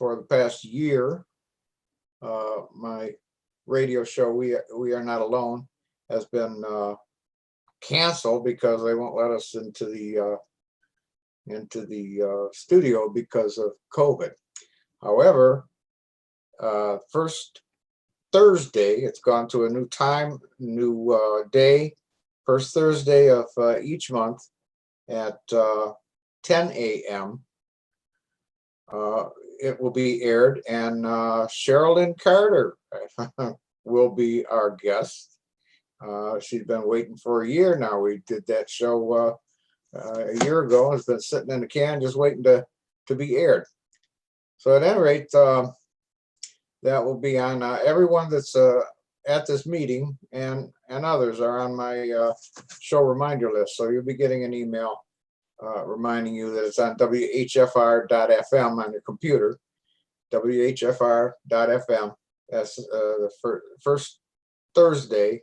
for the past year, my radio show, We Are Not Alone, has been canceled because they won't let us into the studio because of COVID. However, first Thursday, it's gone to a new time, new day, first Thursday of each month at 10 a.m. It will be aired, and Sherilyn Carter will be our guest. She's been waiting for a year now. We did that show a year ago. It's been sitting in the can just waiting to be aired. So at any rate, that will be on everyone that's at this meeting, and others are on my show reminder list. So you'll be getting an email reminding you that it's on WHFR.FM on your computer, WHFR.FM. That's the first Thursday,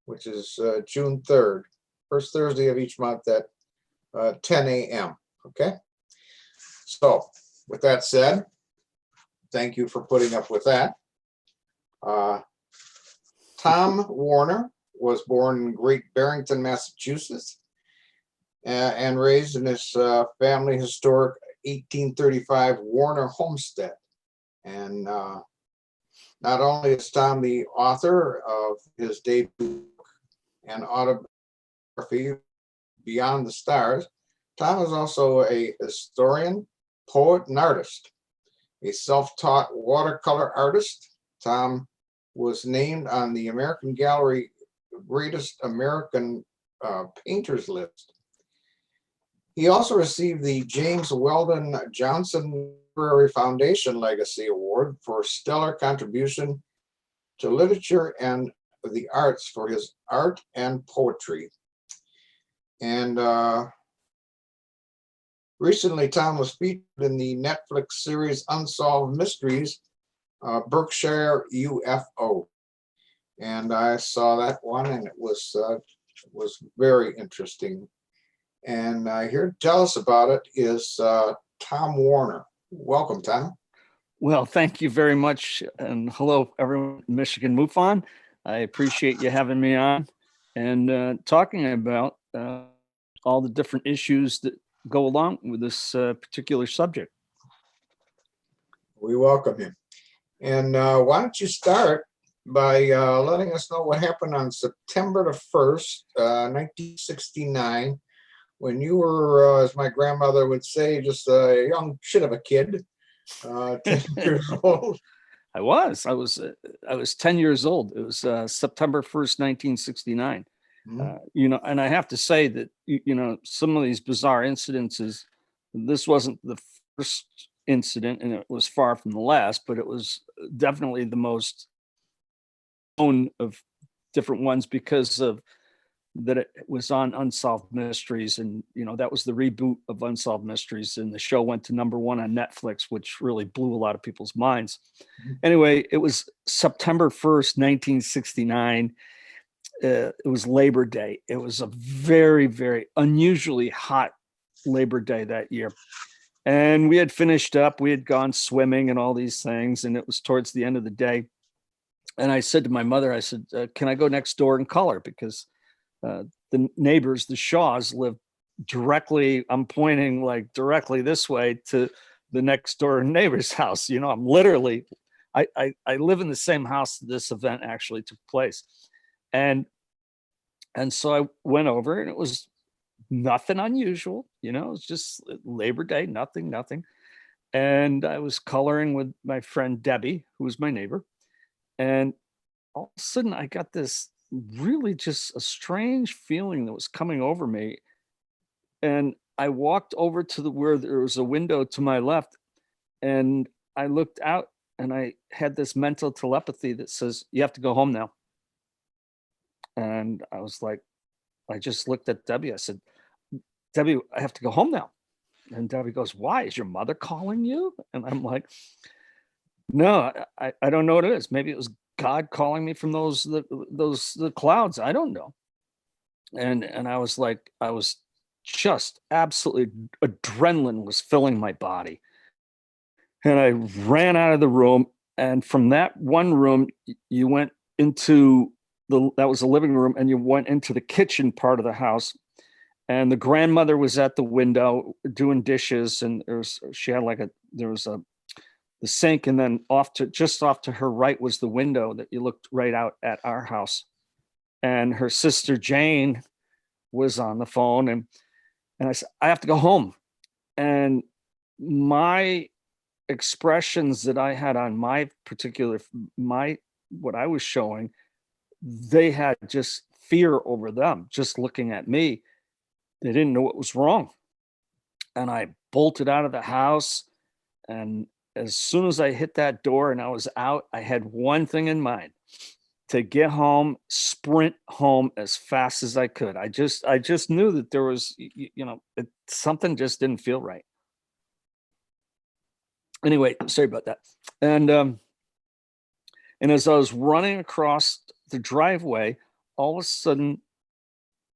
which is June 3rd, first Thursday of each month at 10 a.m. Okay. So with that said, thank you for putting up with that. Tom Warner was born in Great Barrington, Massachusetts, and raised in his family historic 1835 Warner homestead. And not only is Tom the author of his debut book and autobiography, Beyond the Stars, Tom is also a historian, poet, and artist. A self-taught watercolor artist, Tom was named on the American Gallery Greatest American Painters list. He also received the James Weldon Johnson Literary Foundation Legacy Award for stellar contribution to literature and the arts for his art and poetry. And recently, Tom was featured in the Netflix series Unsolved Mysteries, Berkshire UFO. And I saw that one, and it was very interesting. And here to tell us about it is Tom Warner. Welcome, Tom. Well, thank you very much. And hello, everyone in Michigan MUFON. I appreciate you having me on and talking about all the different issues that go along with this particular subject. We welcome you. And why don't you start by letting us know what happened on September the 1st, 1969, when you were, as my grandmother would say, just a young shit of a kid, 10 years old. I was 10 years old. It was September 1st, 1969. Mm-hmm. And I have to say that, some of these bizarre incidences, this wasn't the first incident and it was far from the last, but it was definitely the most known of different ones because of that it was on Unsolved Mysteries, and that was the reboot of Unsolved Mysteries, and the show went to #1 on Netflix, which really blew a lot of people's minds. Mm-hmm. Anyway, it was September 1st, 1969. It was Labor Day. It was a very, very unusually hot Labor Day that year. And we had finished up, we had gone swimming and all these things, and it was towards the end of the day. And I said to my mother, I said, can I go next door and color? Because the neighbors, the Shaws, live directly, I'm pointing like directly this way to the next door neighbor's house. I'm literally, I live in the same house that this event actually took place. And so I went over, and it was nothing unusual, it was just Labor Day, nothing. And I was coloring with my friend Debbie, who was my neighbor. And all of a sudden I got this really just a strange feeling that was coming over me. And I walked over to where there was a window to my left, and I looked out, and I had this mental telepathy that says, you have to go home now. And I was like, I just looked at Debbie. I said, Debbie, I have to go home now. And Debbie goes, why? Is your mother calling you? And I'm like, no, I don't know what it is. Maybe it was God calling me from the clouds. I don't know. And I was like, I was just absolutely, adrenaline was filling my body. And I ran out of the room. And from that one room, you went into that was the living room, and you went into the kitchen part of the house. And the grandmother was at the window doing dishes, and she had there was the sink, and then just off to her right was the window that you looked right out at our house. And her sister Jane was on the phone, and I said, I have to go home. And my expressions that I had on what I was showing, they had just fear over them, just looking at me. They didn't know what was wrong. And I bolted out of the house. And as soon as I hit that door and I was out, I had one thing in mind: to get home, sprint home as fast as I could. I just knew that there was, something just didn't feel right. Anyway, sorry about that. And as I was running across the driveway, all of a sudden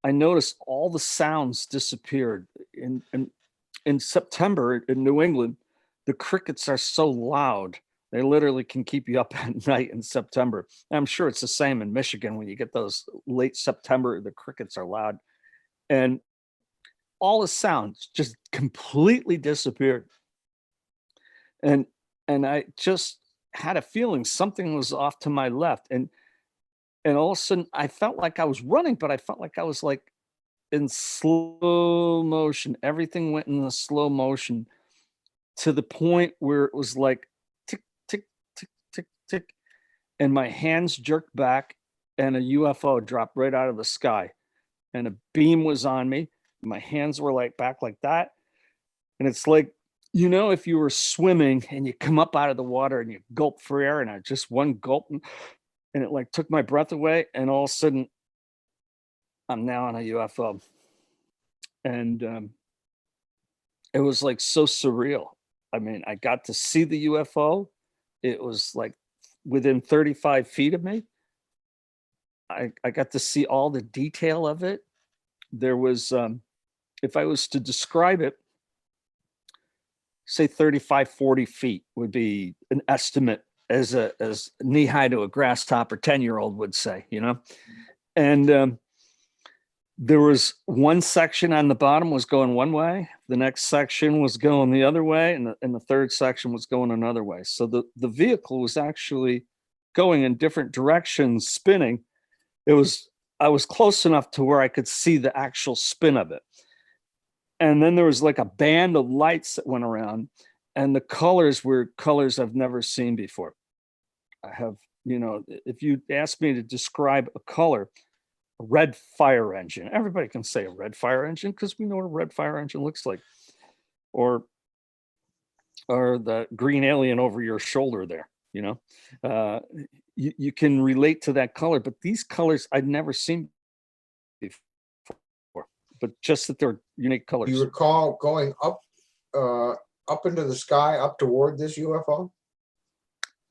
I noticed all the sounds disappeared. In September in New England, the crickets are so loud. They literally can keep you up at night in September. I'm sure it's the same in Michigan when you get those late September, the crickets are loud. And all the sounds just completely disappeared. And I just had a feeling something was off to my left. And all of a sudden I felt like I was running, but I felt like I was like in slow motion. Everything went in the slow motion to the point where it was like tick, tick, tick, tick, tick. And my hands jerked back, and a UFO dropped right out of the sky. And a beam was on me. My hands were like back like that. And it's like, if you were swimming and you come up out of the water and you gulp for air, and I just one gulp, and it like took my breath away. And all of a sudden, I'm now on a UFO. And it was like so surreal. I mean, I got to see the UFO. It was like within 35 feet of me. I got to see all the detail of it. There was, if I was to describe it, say 35, 40 feet would be an estimate, as knee high to a grasshopper 10-year-old would say, And there was one section on the bottom was going one way, the next section was going the other way, and the third section was going another way. So the vehicle was actually going in different directions, spinning. I was close enough to where I could see the actual spin of it. And then there was like a band of lights that went around, and the colors were colors I've never seen before. I have, if you ask me to describe a color, a red fire engine. Everybody can say a red fire engine because we know what a red fire engine looks like. Or the green alien over your shoulder there, you can relate to that color, but these colors I'd never seen before, but just that they're unique colors. Do you recall going up into the sky, up toward this UFO?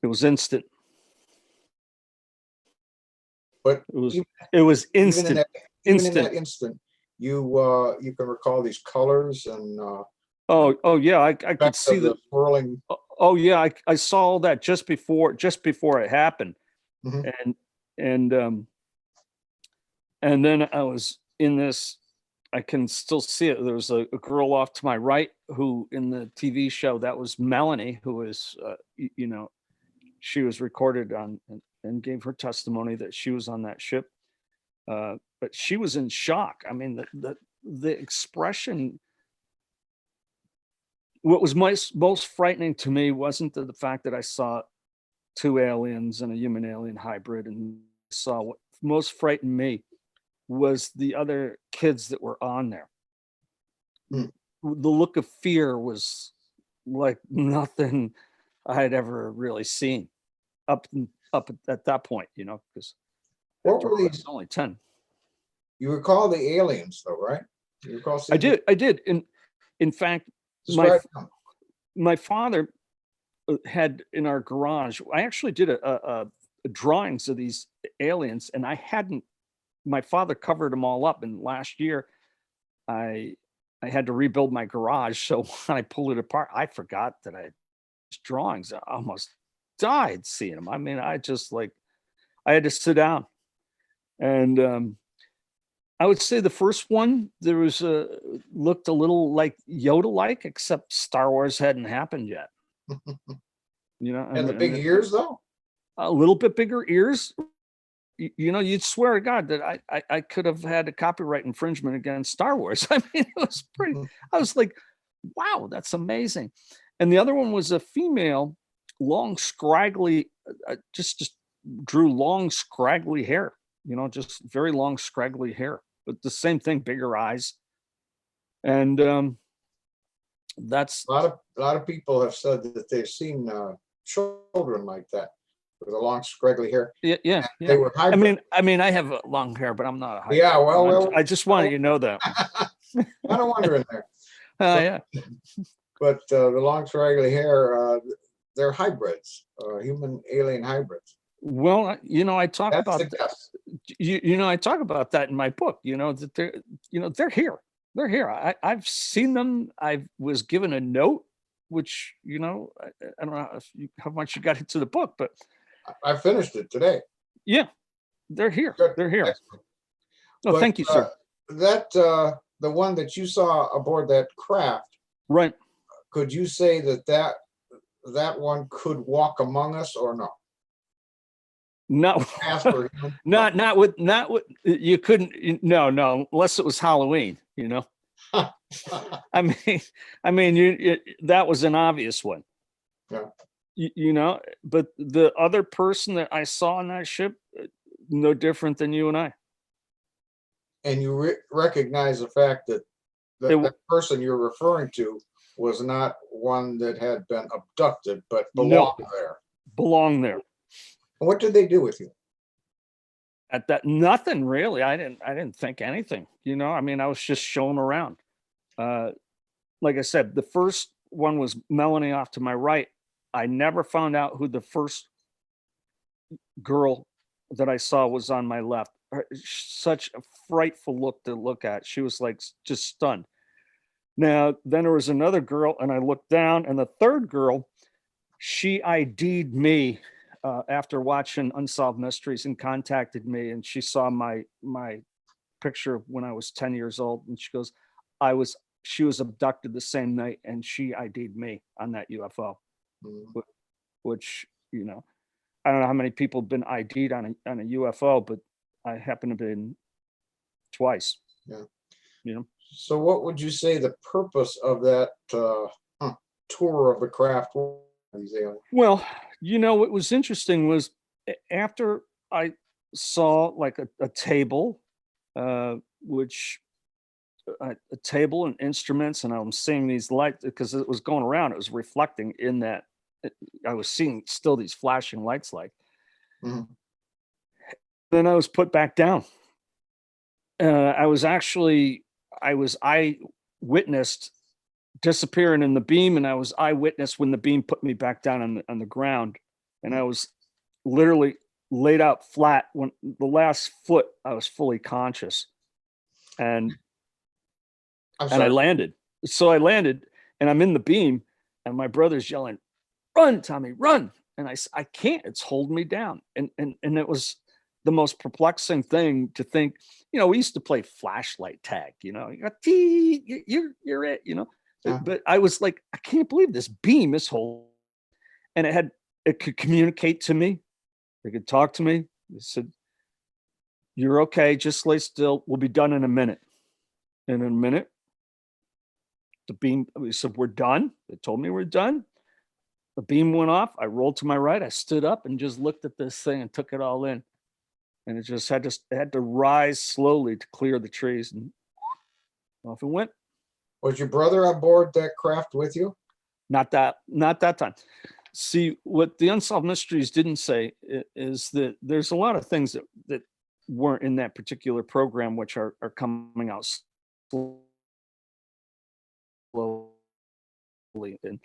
It was instant. But it was instant. Even in that instant, you can recall these colors and oh yeah, I could see the swirling. Oh yeah, I saw all that just before it happened. Mm-hmm. And then I was in this, I can still see it. There was a girl off to my right who, in the TV show, that was Melanie, who was she was recorded on and gave her testimony that she was on that ship. But she was in shock. I mean, the expression. What was most frightening to me wasn't the fact that I saw two aliens and a human alien hybrid, and saw what most frightened me was the other kids that were on there. Mm. The look of fear was like nothing I had ever really seen up at that point, because what were these? Only 10. You recall the aliens, though, right? You recall I did. In fact, my father had in our garage. I actually did a drawings of these aliens, and my father covered them all up. And last year, I had to rebuild my garage. So when I pulled it apart, I forgot that I drawings. I almost died seeing them. I mean, I had to sit down. And I would say the first one, there was looked a little like Yoda-like, except Star Wars hadn't happened yet. And the big ears, though? A little bit bigger ears. You'd swear to God that I could have had a copyright infringement against Star Wars. I mean, it was pretty, I was like, wow, that's amazing. And the other one was a female, long, scraggly, just drew long, scraggly hair, just very long, scraggly hair, but the same thing, bigger eyes. And that's A lot of people have said that they've seen children like that with a long, scraggly hair. yeah. They were hybrid. I mean, I have long hair, but I'm not a hybrid. Yeah, well, I just wanted you to know that. kind of wondering there. Yeah. But the long, scraggly hair, they're hybrids, human alien hybrids. Well, I talk That's about the guess. I talk about that in my book. That they're here. They're here. I've seen them. I was given a note, which I don't know how much you got into the book, but I finished it today. yeah, they're here. Good. They're here. Excellent. No, But, thank you, sir. The one that you saw aboard that craft, Right. could you say that one could walk among us or no? No, Past or human? not with you couldn't. No, unless it was Halloween. I mean, that was an obvious one. Yeah. But the other person that I saw on that ship, no different than you and I. And you recognize the fact that that person you're referring to was not one that had been abducted, but belonged there. Belong there. What did they do with you? At that, nothing really. I didn't think anything. I mean, I was just showing around. Like I said, the first one was Melanie off to my right. I never found out who the first girl that I saw was on my left. Such a frightful look to look at. She was like just stunned. Now, then there was another girl, and I looked down, and the third girl, she ID'd me after watching Unsolved Mysteries and contacted me, and she saw my picture when I was 10 years old, and she goes, she was abducted the same night, and she ID'd me on that UFO, which I don't know how many people have been ID'd on a UFO, but I happen to have been twice. Yeah. So what would you say the purpose of that tour of the craft was? Well, what was interesting was after I saw like a table, which a table and instruments, and I'm seeing these lights because it was going around. It was reflecting in that. I was seeing still these flashing lights, like. Mm-hmm. Then I was put back down. I witnessed disappearing in the beam, and I was eyewitness when the beam put me back down on the ground, and I was literally laid out flat. When the last foot, I was fully conscious, and I landed. So I landed, and I'm in the beam, and my brother's yelling, "Run, Tommy, run!" And I can't. It's holding me down, and it was the most perplexing thing to think. We used to play flashlight tag. You got you're it. But I was like, I can't believe this beam is holding, and it could communicate to me. It could talk to me. It said, "You're okay. Just lay still. We'll be done in a minute." And in a minute, the beam. We said, "We're done." They told me we're done. The beam went off. I rolled to my right. I stood up and just looked at this thing and took it all in. And it just had to rise slowly to clear the trees, and off it went. Was your brother on board that craft with you? Not that time. See, what the Unsolved Mysteries didn't say is that there's a lot of things that weren't in that particular program, which are coming out slowly, and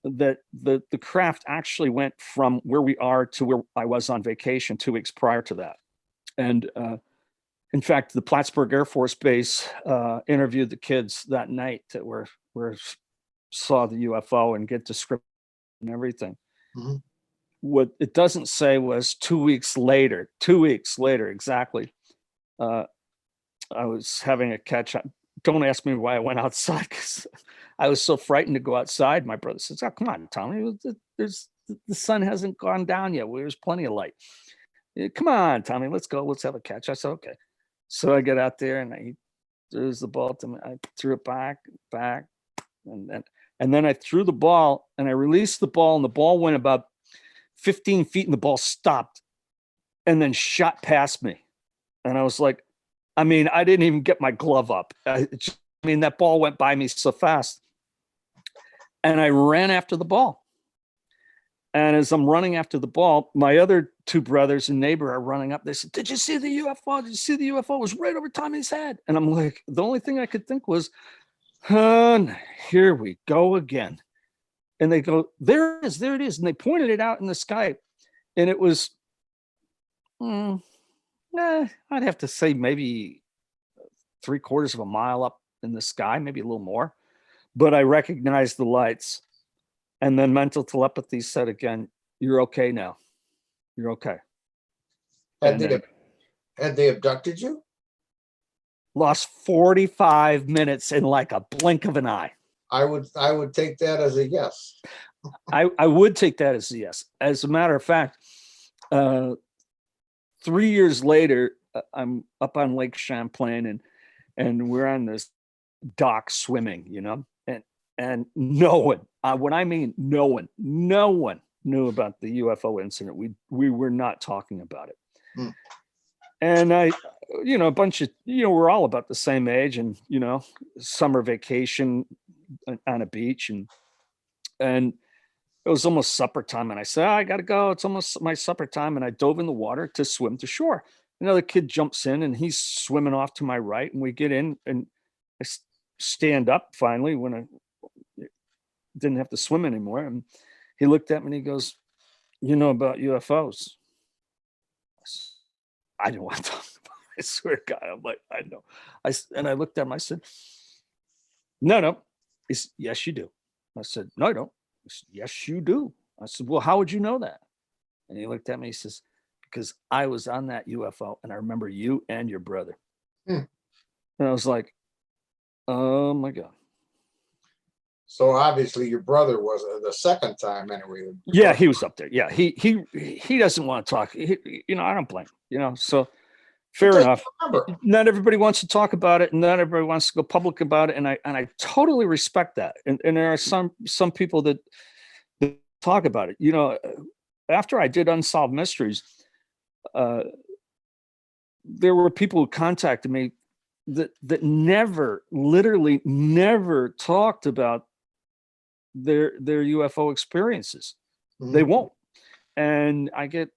that the craft actually went from where we are to where I was on vacation 2 weeks prior to that. And in fact, the Plattsburgh Air Force Base interviewed the kids that night that were saw the UFO and get descriptions and everything. Mhm. What it doesn't say was 2 weeks later, exactly. Uh, I was having a catch up. Don't ask me why I went outside because I was so frightened to go outside. My brother says, "Oh, come on, Tommy. There's the sun hasn't gone down yet. There's plenty of light. Come on, Tommy. Let's go. Let's have a catch." I said, "Okay." So I get out there and he throws the ball to me. I threw it back, and then I threw the ball and I released the ball and the ball went about 15 feet and the ball stopped and then shot past me. And I was like, I mean, I didn't even get my glove up. That ball went by me so fast. And I ran after the ball. And as I'm running after the ball, my other two brothers and neighbor are running up. They said, "Did you see the UFO? Did you see the UFO? It was right over Tommy's head." And I'm like, the only thing I could think was, here we go again. And they go, there it is. And they pointed it out in the sky. And it was, I'd have to say maybe 3/4 of a mile up in the sky, maybe a little more. But I recognized the lights. And then mental telepathy said again, "You're okay now. You're okay." Had And they then had they abducted you? lost 45 minutes in like a blink of an eye. I would take that as a yes. I would take that as a yes. As a matter of fact, 3 years later, I'm up on Lake Champlain and we're on this dock swimming, and no one, when I mean no one knew about the UFO incident. We were not talking about it. Hmm. And a bunch of, we're all about the same age and, summer vacation on a beach and it was almost supper time. And I said, I got to go. It's almost my supper time. And I dove in the water to swim to shore. Another kid jumps in and he's swimming off to my right. And we get in and I stand up finally when I didn't have to swim anymore. And he looked at me and he goes, "You know about UFOs?" I didn't want to talk about it. I swear to God. I'm like, I know. And I looked at him. I said, No. He said, "Yes, you do." I said, "No, I don't." He said, "Yes, you do." I said, "Well, how would you know that?" And he looked at me. He says, "Because I was on that UFO and I remember you and your brother." Hmm. And I was like, "Oh my God." So obviously your brother was the second time anyway. Yeah, he was up there. Yeah, he doesn't want to talk. I don't blame him. So fair enough. Remember. Not everybody wants to talk about it, and not everybody wants to go public about it, and I totally respect that. And there are some people that talk about it. After I did Unsolved Mysteries, there were people who contacted me that never, literally never talked about their UFO experiences. Mhm. They won't. And I get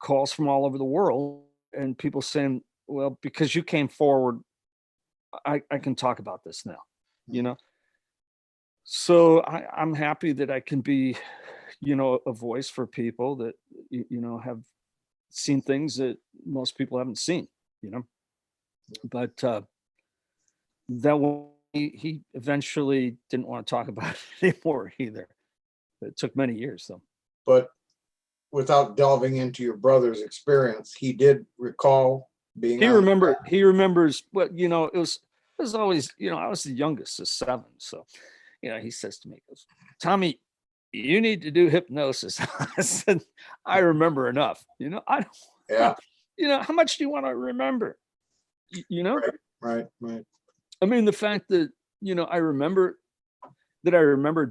calls from all over the world and people saying, "Well, because you came forward, I can talk about this now." So I'm happy that I can be, a voice for people that, have seen things that most people haven't seen. But that one, he eventually didn't want to talk about it anymore either. It took many years though. But without delving into your brother's experience, he did recall being on. He remembers, but it was always, I was the youngest of seven. So, he says to me, he goes, "Tommy, you need to do hypnosis." I said, "I remember enough. I Yeah. don't, how much do you want to remember? Right. I mean, the fact that, I remembered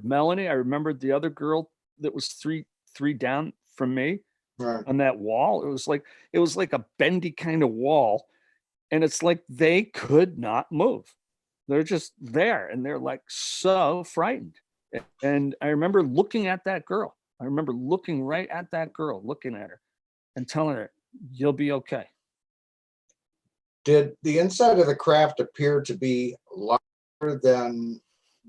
Melanie. I remembered the other girl that was three down from me Right. on that wall. It was like a bendy kind of wall. And it's like they could not move. They're just there and they're like so frightened. And I remember looking at that girl. I remember looking right at that girl, looking at her and telling her, "You'll be okay." Did the inside of the craft appear to be larger than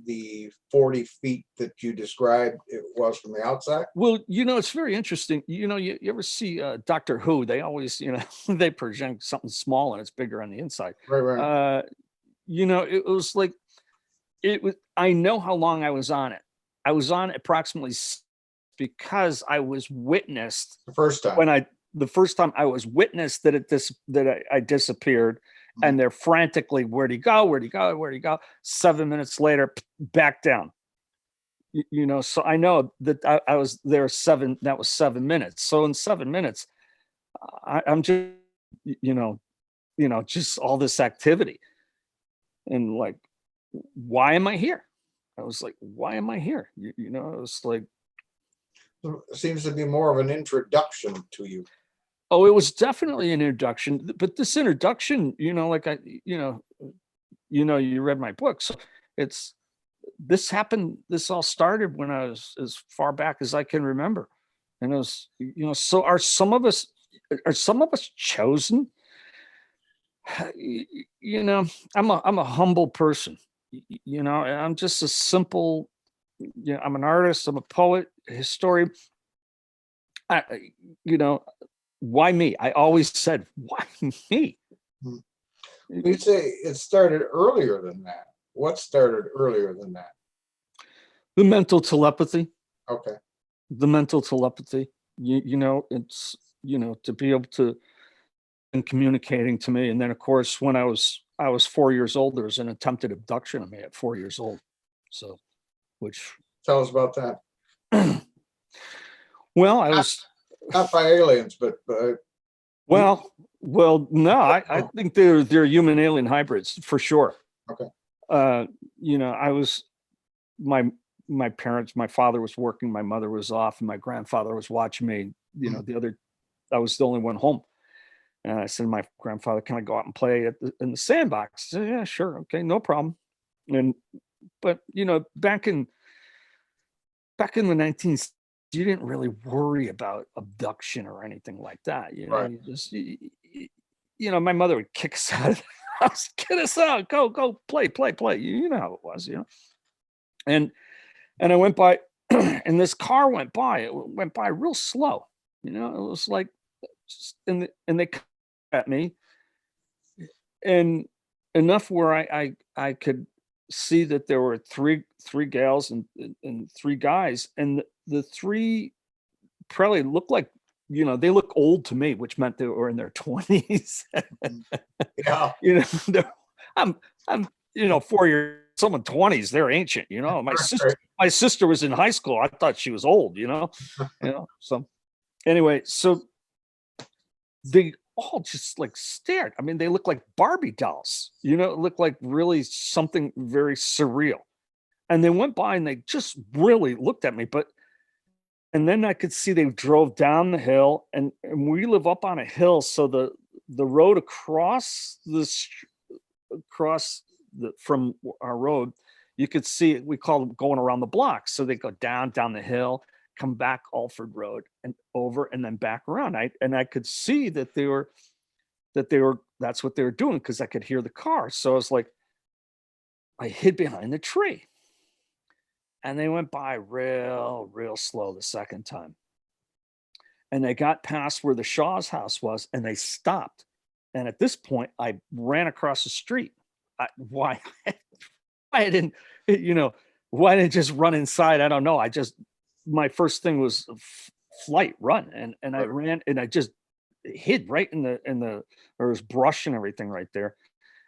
the 40 feet that you described it was from the outside? Well, it's very interesting. You ever see Doctor Who? They always, they project something small and it's bigger on the inside. Right. It was like, I know how long I was on it. I was on approximately The first time. The first time I was witness that I disappeared, and they're frantically, where'd he go? Where'd he go? Where'd he go? 7 minutes later, back down. So I know that I was there that was 7 minutes. So in 7 minutes, I'm just, just all this activity. And like, why am I here? I was like, why am I here? It was like, It seems to be more of an introduction to you. oh, it was definitely an introduction, but this introduction, like you read my book. So this all started when I was as far back as I can remember. And it was, so are some of us chosen? I'm a humble person. I'm just a simple, I'm an artist, I'm a poet, a historian. Why me? I always said, why me? You'd say it started earlier than that. What started earlier than that? The mental telepathy. Okay. The mental telepathy. It's, to be able to, and communicating to me. And then of course, when I was 4 years old, there was an attempted abduction of me at 4 years old. So, which. Tell us about that. Well, I was. Not by aliens, but. Well, no, I think they're human alien hybrids for sure. Okay. I was, my parents, my father was working, my mother was off, and my grandfather was watching me. I was the only one home. And I said to my grandfather, can I go out and play in the sandbox? He said, yeah, sure. Okay, no problem. But back in the 19th, you didn't really worry about abduction or anything like that. Right. You just, my mother would kick us out of the house, get us out, go play. You know how it was, And I went by, and this car went by. It went by real slow. It was like, and they cut at me, and enough where I could see that there were three gals and three guys, and the three probably looked like, they look old to me, which meant they were in their 20s. Yeah. I'm 4 years, someone 20s, they're ancient. My sister was in high school. I thought she was old. So anyway, so they all just like stared. I mean, they look like Barbie dolls. It looked like really something very surreal. And they went by and they just really looked at me. And then I could see they drove down the hill, and we live up on a hill. So the road from our road, you could see it. We call them going around the block. So they go down the hill, come back Alford Road and over, and then back around. I could see that that's what they were doing, because I could hear the car. So I was like, I hid behind the tree. And they went by real slow the second time. And they got past where the Shaw's house was, and they stopped. And at this point, I ran across the street. Why I didn't, why didn't I just run inside? I don't know. My first thing was flight, run. And I ran, and I just hid right in the, there was brush and everything right there.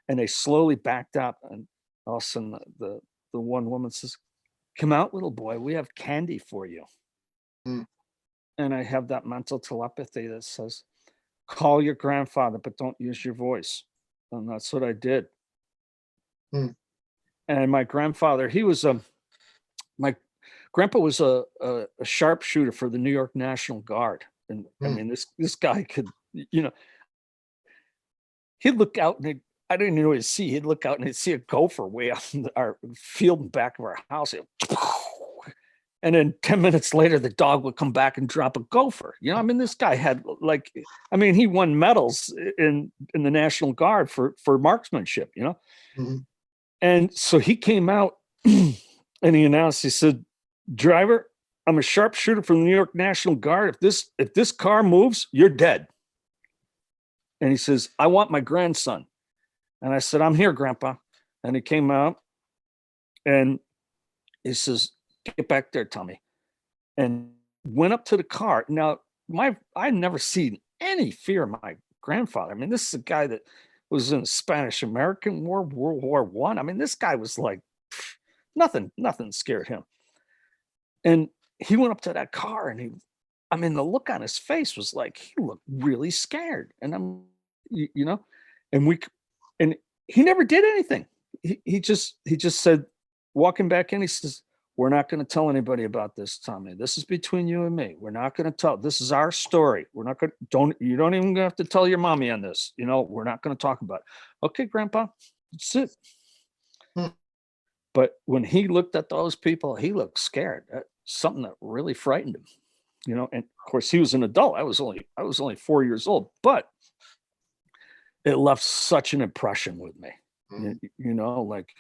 And they slowly backed up, and all of a sudden the one woman says, come out, little boy, we have candy for you. And I have that mental telepathy that says, call your grandfather, but don't use your voice. And that's what I did. And my grandfather, my grandpa was a sharpshooter for the New York National Guard. And I mean, this guy could, he'd look out, and I didn't know what to see. He'd look out and he'd see a gopher way out in our field in back of our house. And then 10 minutes later, the dog would come back and drop a gopher. I mean, this guy had he won medals in the National Guard for marksmanship, And so he came out and he announced, he said, driver, I'm a sharpshooter from the New York National Guard. If this car moves, you're dead. And he says, I want my grandson. And I said, I'm here, Grandpa. And he came out and he says, get back there, Tommy. And went up to the car. Now, I'd never seen any fear of my grandfather. I mean, this is a guy that was in the Spanish American War, World War I. I mean, this guy was like, nothing scared him. And he went up to that car and I mean, the look on his face was like, he looked really scared. And and he never did anything. He just said, walking back in, he says, "We're not going to tell anybody about this, Tommy. This is between you and me. We're not going to tell. This is our story. We're not going to, you don't even have to tell your mommy on this. We're not going to talk about it." Okay, Grandpa, that's it. But when he looked at those people, he looked scared. Something that really frightened him. And of course he was an adult. I was only 4 years old, but it left such an impression with me. Like,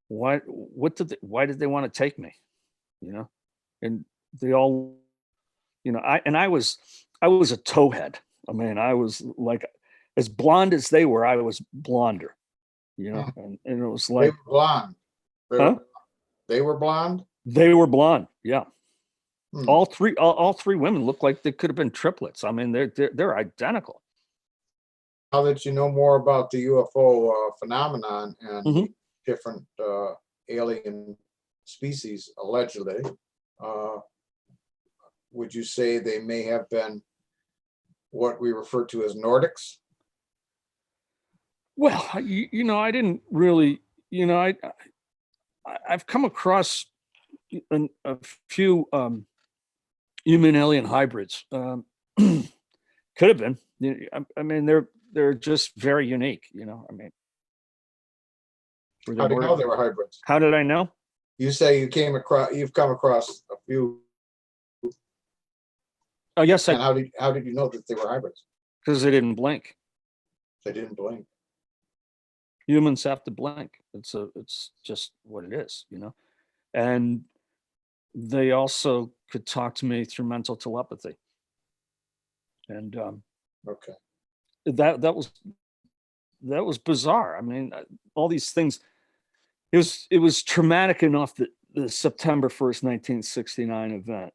why did they want to take me? And they all, I was a towhead. I mean, I was like, as blonde as they were, I was blonder, and it was like, they were blonde. They were blonde. They were blonde. Yeah. All three women looked like they could have been triplets. I mean, they're identical. Now that you know more about the UFO phenomenon and different alien species, allegedly, would you say they may have been what we refer to as Nordics? Well, I didn't really, I've come across a few human alien hybrids. Could have been. I mean, they're just very unique. I mean, how do you know they were hybrids? How did I know? You say you've come across a few. Oh yes. And how did you know that they were hybrids? Because they didn't blink. They didn't blink. Humans have to blink. It's just what it is, And they also could talk to me through mental telepathy. And okay, that was bizarre. I mean, all these things. It was traumatic enough that the September 1st, 1969 event.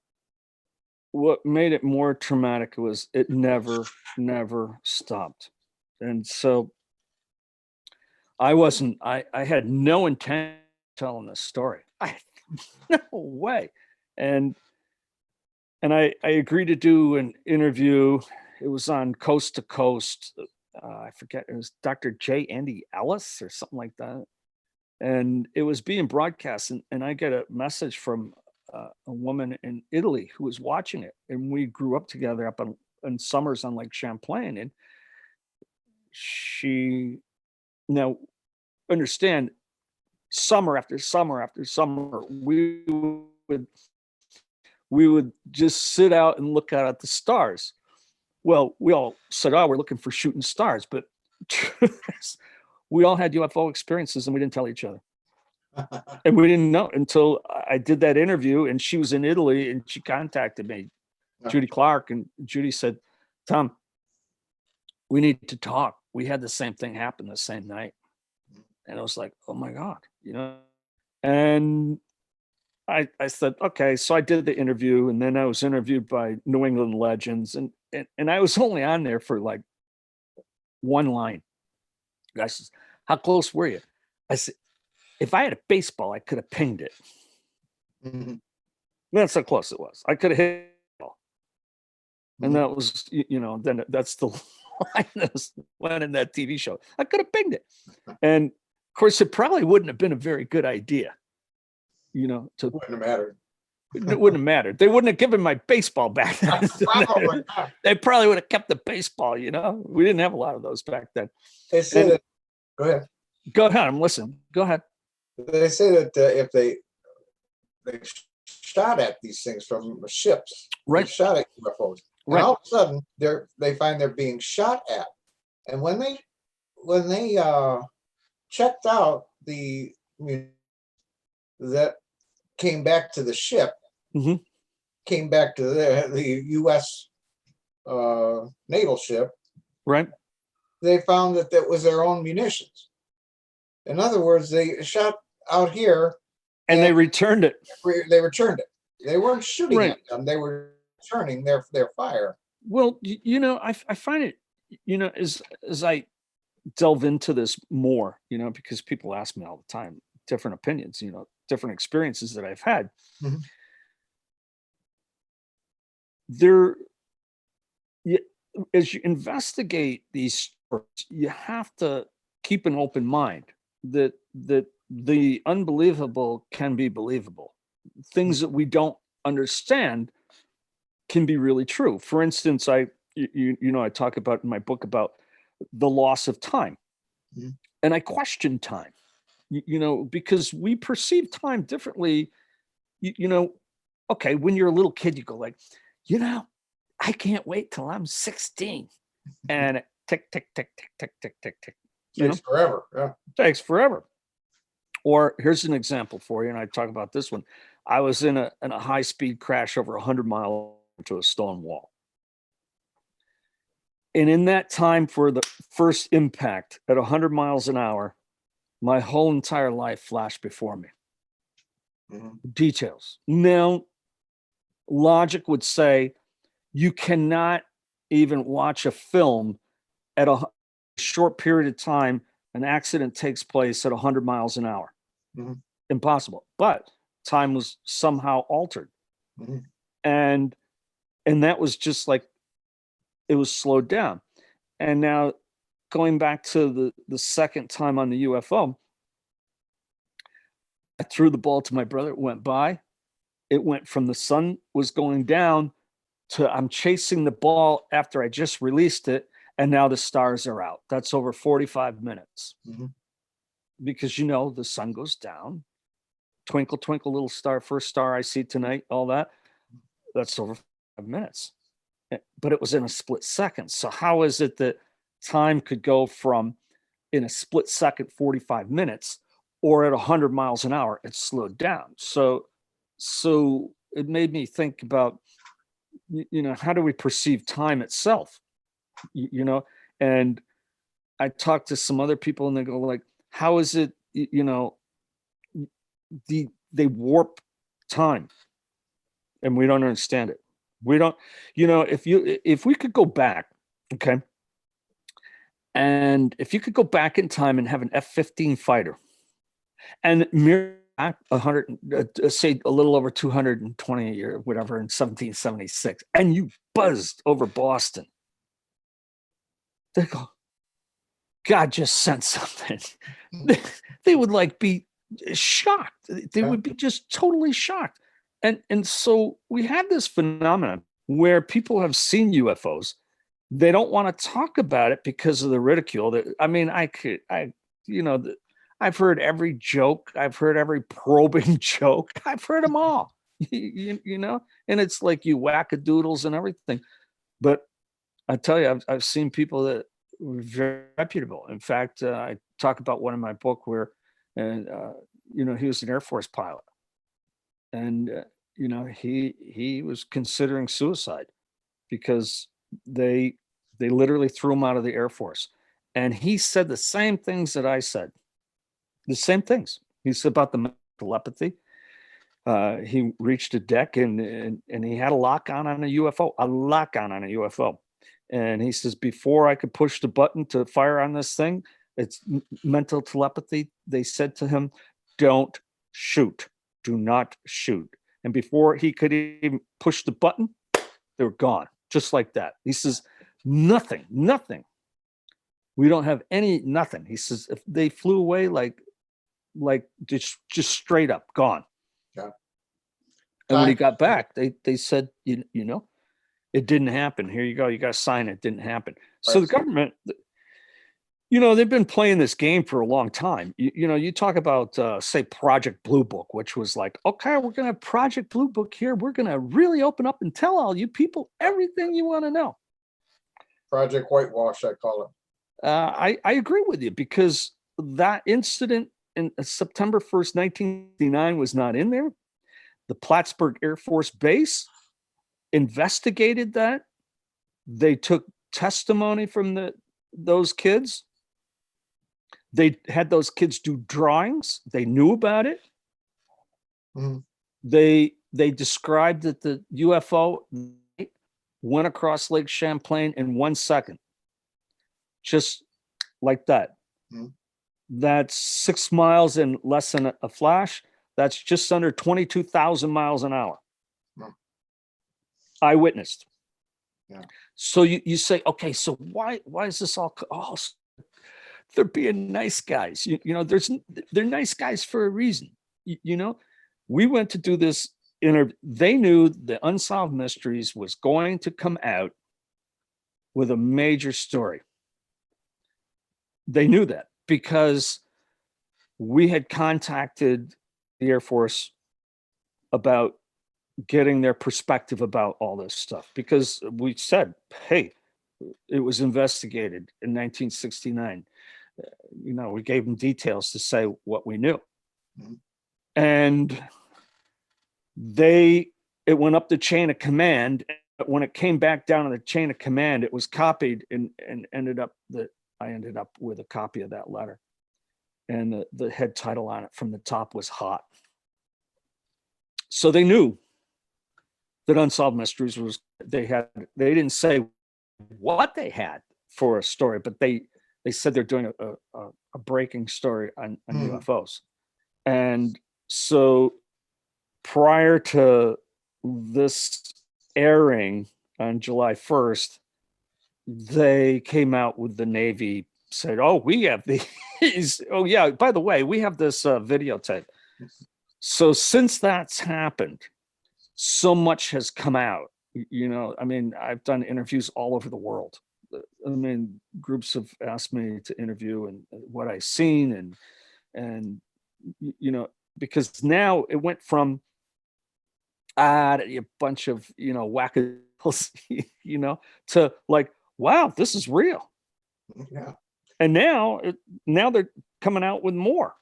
What made it more traumatic was it never stopped. And so I had no intent of telling this story. I had no way. And I agreed to do an interview. It was on Coast to Coast. I forget, it was Dr. J. Andy Ellis or something like that. And it was being broadcast. And I get a message from a woman in Italy who was watching it. And we grew up together up in summers on Lake Champlain. And she, now understand, summer after summer after summer, we would just sit out and look out at the stars. Well, we all said, "Oh, we're looking for shooting stars," but we all had UFO experiences and we didn't tell each other. And we didn't know until I did that interview, and she was in Italy and she contacted me, Judy Clark, and Judy said, "Tom, we need to talk. We had the same thing happen the same night." And I was like, "Oh my God," and I said, okay. So I did the interview, and then I was interviewed by New England Legends, and I was only on there for like one line. The guy says, "How close were you?" I said, "If I had a baseball, I could have pinged it." That's how close it was. I could have hit the ball. And that was, then that's the line that was went in that TV show. I could have pinged it. And of course, it probably wouldn't have been a very good idea. Wouldn't have mattered. It wouldn't have mattered. They wouldn't have given my baseball back then. They probably would have kept the baseball. We didn't have a lot of those back then. They say that. Go ahead. Go ahead. I'm listening. Go ahead. They say that if they shot at these things from ships, right? Shot at UFOs, and all of a sudden they find they're being shot at, and when they checked out that came back to the ship, came back to the U.S. naval ship, right? They found that was their own munitions. In other words, they shot out here, and they returned it. They returned it. They weren't shooting at them. They were concerning their fire. Well, I find it, as I delve into this more, because people ask me all the time, different opinions, different experiences that I've had. Mhm. There, you, as you investigate these stories, you have to keep an open mind that the unbelievable can be believable. Things that we don't understand can be really true. For instance, I talk about in my book about the loss of time, Mhm. and I question time, because we perceive time differently. Okay, when you're a little kid, you go like, you know, I can't wait till I'm 16, and it tick, tick, tick, tick, tick, tick, tick, tick. Takes forever. Yeah. Takes forever. Or here's an example for you, and I talk about this one. I was in a high speed crash over 100 miles to a stone wall. And in that time for the first impact at 100 miles an hour, my whole entire life flashed before me. Mhm. Details. Now, logic would say you cannot even watch a film at a short period of time. An accident takes place at 100 miles an hour. Mhm. Impossible. But time was somehow altered. Mhm. And that was just like it was slowed down. And now going back to the second time on the UFO, I threw the ball to my brother. It went by. It went from the sun was going down to I'm chasing the ball after I just released it, and now the stars are out. That's over 45 minutes. Mhm. Because the sun goes down. Twinkle, twinkle, little star, first star I see tonight, all that. That's over 5 minutes. But it was in a split second. So how is it that time could go from in a split second 45 minutes or at 100 miles an hour it's slowed down? So it made me think about how do we perceive time itself? And I talked to some other people and they go like, how is it they warp time and we don't understand it. We don't, if we could go back, okay, and if you could go back in time and have an F-15 fighter and mirror back 100, say a little over 220 a year, whatever, in 1776, and you buzzed over Boston, they go, God just sent something. They would like be shocked. They would be just totally shocked. And so we have this phenomenon where people have seen UFOs. They don't want to talk about it because of the ridicule. I mean, I've heard every joke. I've heard every probing joke. I've heard them all, and it's like you wackadoodles and everything. But I tell you, I've seen people that were very reputable. In fact, I talk about one in my book where, and he was an Air Force pilot, and he was considering suicide because they they literally threw him out of the Air Force, and he said the same things that I said, the same things. He said about the telepathy. He reached a deck and he had a lock on a UFO, on a UFO. And he says, before I could push the button to fire on this thing, it's mental telepathy. They said to him, don't shoot, do not shoot. And before he could even push the button, they were gone, just like that. He says, nothing. We don't have any, nothing. He says, if they flew away, like just straight up gone. Yeah. And when he got back, they said, it didn't happen. Here you go. You got to sign it. Didn't happen. So the government, they've been playing this game for a long time. You talk about, say, Project Blue Book, which was like, okay, we're going to have Project Blue Book here. We're going to really open up and tell all you people everything you want to know. Project Whitewash, I call it. I agree with you because that incident in September 1st, 1969 was not in there. The Plattsburgh Air Force Base investigated that. They took testimony from those kids. They had those kids do drawings. They knew about it. Mm-hmm. They described that the UFO went across Lake Champlain in 1 second, just like that. Hmm. That's 6 miles in less than a flash. That's just under 22,000 miles an hour. Hmm. I witnessed. Yeah. So you say, okay, so why is this all? Oh, they're being nice guys. They're nice guys for a reason. We went to do this interview. They knew the Unsolved Mysteries was going to come out with a major story. They knew that because we had contacted the Air Force about getting their perspective about all this stuff, because we said, hey, it was investigated in 1969. We gave them details to say what we knew. Mhm. And it went up the chain of command. When it came back down to the chain of command, it was copied and I ended up with a copy of that letter. And the head title on it from the top was hot. So they knew that Unsolved Mysteries was, they didn't say what they had for a story, but they said they're doing a breaking story on UFOs. And so prior to this airing on July 1st, they came out with the Navy, said, oh, we have these. Oh, yeah, by the way, we have this videotape. So since that's happened, so much has come out. I've done interviews all over the world. Groups have asked me to interview and what I've seen and because now it went from a bunch of wackadoodles, to like, wow, this is real. Yeah. And now they're coming out with more,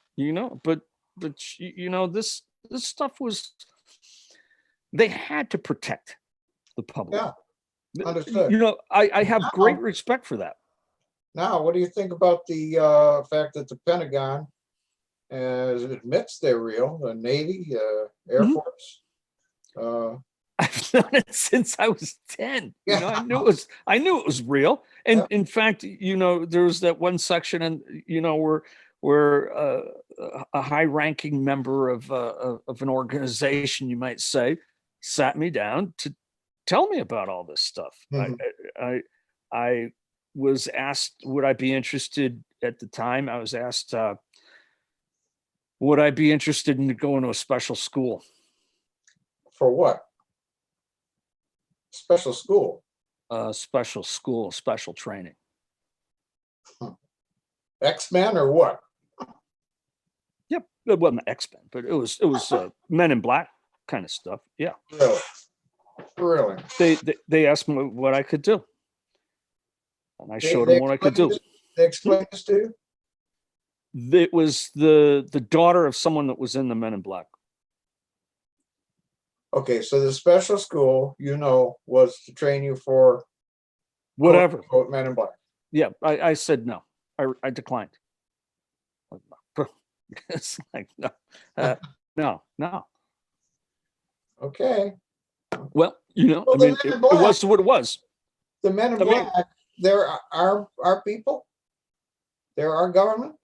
but this stuff was, they had to protect the public. Yeah. Understood. I have Now- great respect for that. Now, what do you think about the fact that the Pentagon admits they're real, the Navy, Air Mhm. Force? I've known it since I was 10. Yeah. I knew it was real. And in fact, there was that one section, and where a high-ranking member of an organization, you might say, sat me down to tell me about all this stuff. Mhm. I was asked, would I be interested at the time? I was asked, would I be interested in going to a special school? For what? Special school. Special school, special training. X-Men or what? Yep, it wasn't X-Men, but it was Men in Black kind of stuff. Yeah, Really? they asked me what I could do, and I showed They them what I could do. They explained this to you? It was the daughter of someone that was in the Men in Black. Okay, so the special school, was to train you for Whatever. quote, Men in Black. Yeah, I said no. I declined. It's like no. Okay. Well, Well, the Men in it Black- was what it was. The Men in Black, they're our people. They're our government.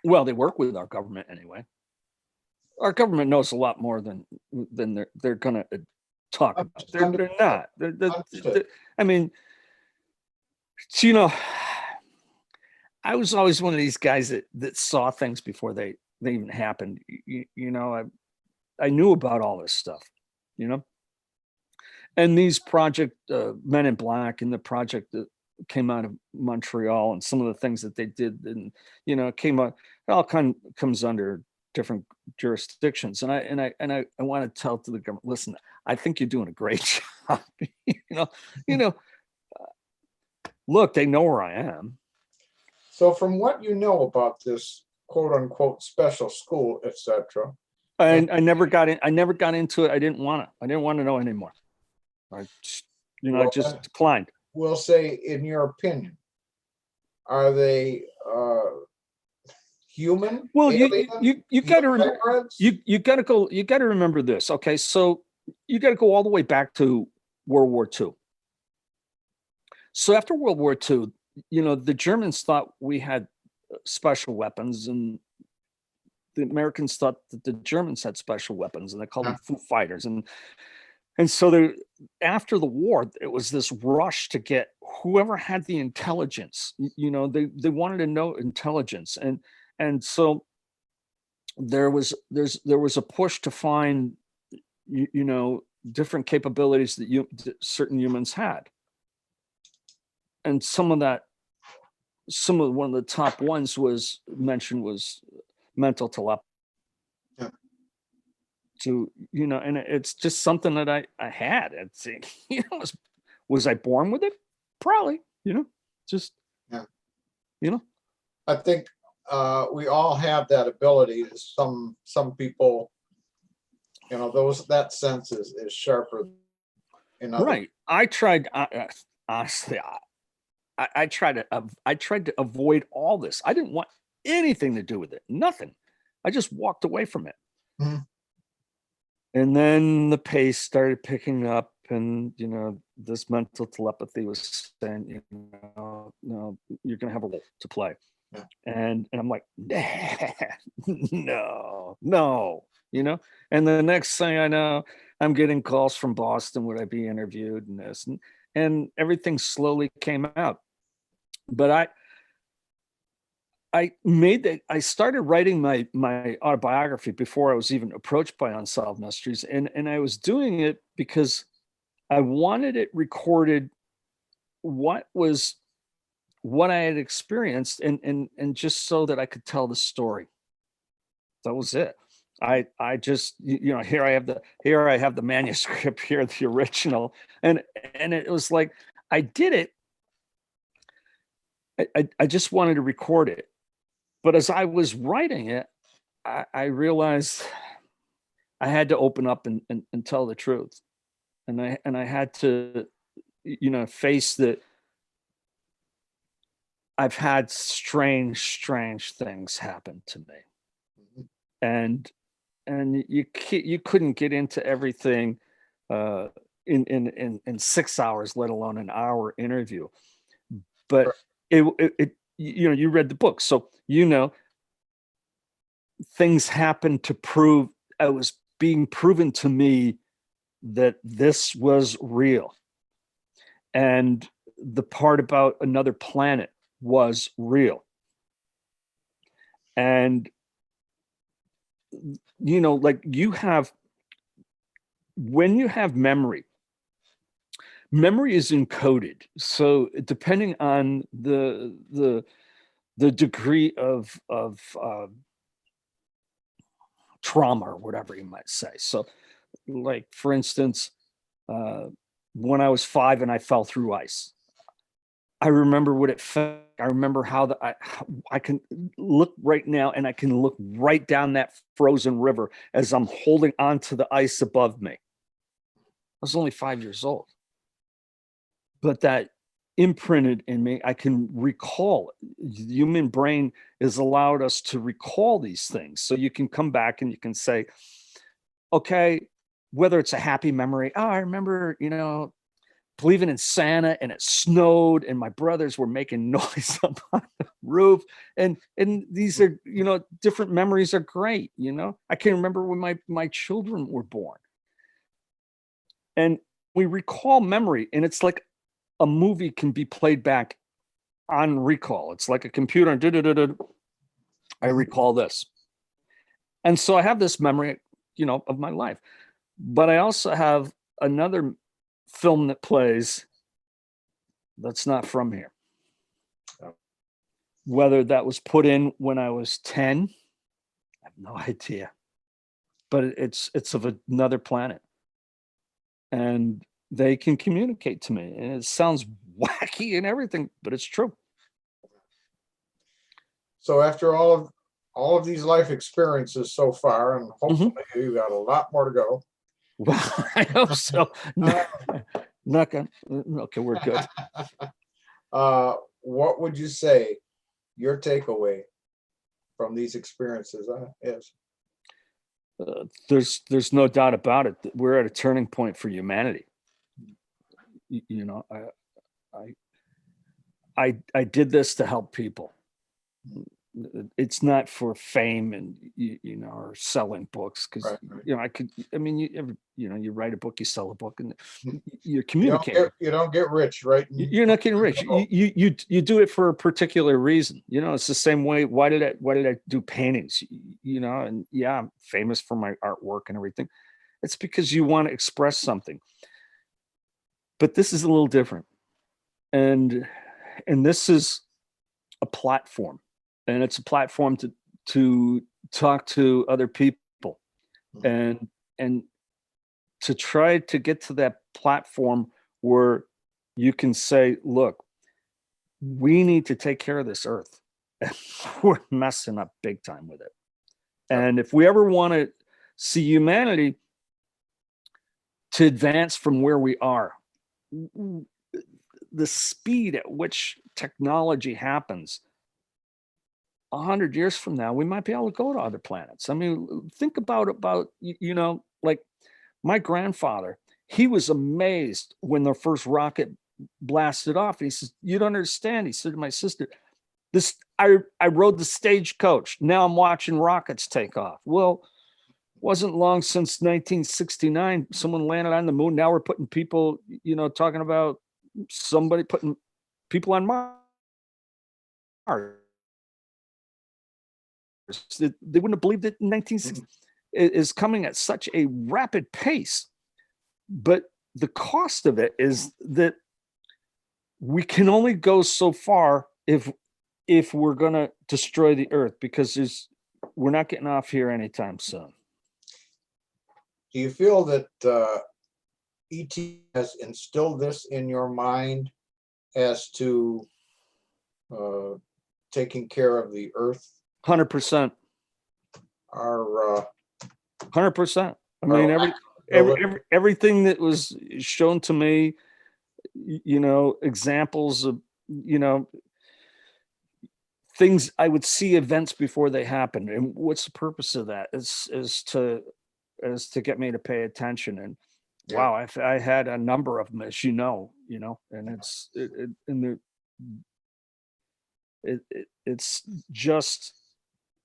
Well, they work with our government anyway. Our government knows a lot more than they're going to talk about. They're not. Understood. I was always one of these guys that saw things before they even happened. I knew about all this stuff, and these project Men in Black and the project that came out of Montreal and some of the things that they did, and it all comes under different jurisdictions. And I want to tell to the government, listen, I think you're doing a great job. Look, they know where I am. So from what you know about this quote unquote special school, etc. I never got into it. I didn't want to know anymore. I just declined. We'll say, in your opinion, are they human? Well, alien, you got to hybrids? you got to remember this. Okay, so you got to go all the way back to World War II. So after World War II, the Germans thought we had special weapons, and the Americans thought that the Germans had special weapons, and they called them Foo Fighters. And so after the war, it was this rush to get whoever had the intelligence. They wanted to know intelligence, and so there was a push to find different capabilities that certain humans had, and one of the top ones was mental telepathy. Yeah. And it's just something that I had. It's was I born with it? Probably. Just Yeah. I think we all have that ability. Some people, that sense is sharper in others. Right. I tried. Honestly, I tried to avoid all this. I didn't want anything to do with it. Nothing. I just walked away from it. Mhm. And then the pace started picking up, and this mental telepathy was saying, no, you're going to have a role to play. Yeah. And I'm like, no. And the next thing I know, I'm getting calls from Boston. Would I be interviewed? And this, and everything slowly came out. But I started writing my autobiography before I was even approached by Unsolved Mysteries. And I was doing it because I wanted it recorded, what I had experienced, and just so that I could tell the story. That was it. I just, here I have the manuscript here, the original. And it was like, I did it. I just wanted to record it. But as I was writing it, I realized I had to open up and tell the truth. And I had to, face that I've had strange things happen to me. Mhm. And you couldn't get into everything in 6 hours, let alone an hour interview. But it you read the book, so things happened to prove, it was being proven to me that this was real. And the part about another planet was real. And like when you have memory is encoded. So depending on the degree of trauma, or whatever you might say. So, like, for instance, when I was 5 and I fell through ice, I remember what it felt. I remember how I can look right now, and I can look right down that frozen river as I'm holding onto the ice above me. I was only 5 years old, but that imprinted in me. I can recall it. The human brain has allowed us to recall these things. So you can come back and you can say, okay, whether it's a happy memory, oh, I remember, believing in Santa, and it snowed, and my brothers were making noise up on the roof. And these are, different memories are great. I can remember when my children were born. And we recall memory, and it's like a movie can be played back on recall. It's like a computer. I recall this. And so I have this memory, of my life. But I also have another film that plays that's not from here. Whether that was put in when I was 10, I have no idea. But it's of another planet. And they can communicate to me. And it sounds wacky and everything, but it's true. So after all of these life experiences so far, and hopefully you got a lot more to go. Well, I hope so. Not gonna, okay, we're good. What would you say your takeaway from these experiences is? There's no doubt about it that we're at a turning point for humanity. you know, I did this to help people. It's not for fame and you know, or selling books, because Right, right. you know, I mean, you write a book, you sell a book, and you're You communicating. you don't get rich, right? You're not getting rich. You do it for a particular reason. You know, it's the same way. Why did I do paintings? You know, and yeah, I'm famous for my artwork and everything. It's because you want to express something. But this is a little different, and this is a platform, and it's a platform to talk to other people, and to try to get to that platform where you can say, look, we need to take care of this earth. We're messing up big time with it. And if we ever want to see humanity to advance from where we are, the speed at which technology happens, 100 years from now, we might be able to go to other planets. I mean, think about, you know, like my grandfather, he was amazed when the first rocket blasted off. And he says, you don't understand. He said to my sister, I rode the stagecoach. Now I'm watching rockets take off. Well, wasn't long since 1969, someone landed on the moon. Now we're putting people, you know, talking about somebody putting people on Mars. They wouldn't have believed it in 1960. It is coming at such a rapid pace. But the cost of it is that we can only go so far if we're going to destroy the earth, because we're not getting off here anytime soon. Do you feel that ET has instilled this in your mind as to taking care of the earth? 100%. Our 100%. I mean, everything that was shown to me, you know, examples of, you know, things I would see, events before they happened. And what's the purpose of that? Is to get me to pay attention. And wow, I had a number of them, as you know, and it's just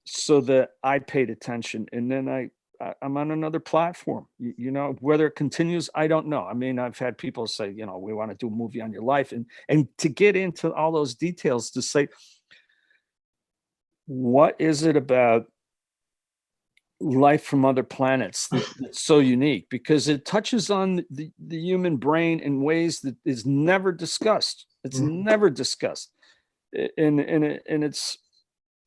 so that I paid attention, and then I'm on another platform. You know, whether it continues, I don't know. I mean, I've had people say, you know, we want to do a movie on your life, and to get into all those details, to say, what is it about life from other planets that's so unique? Because it touches on the human brain in ways that is never discussed. It's never discussed, and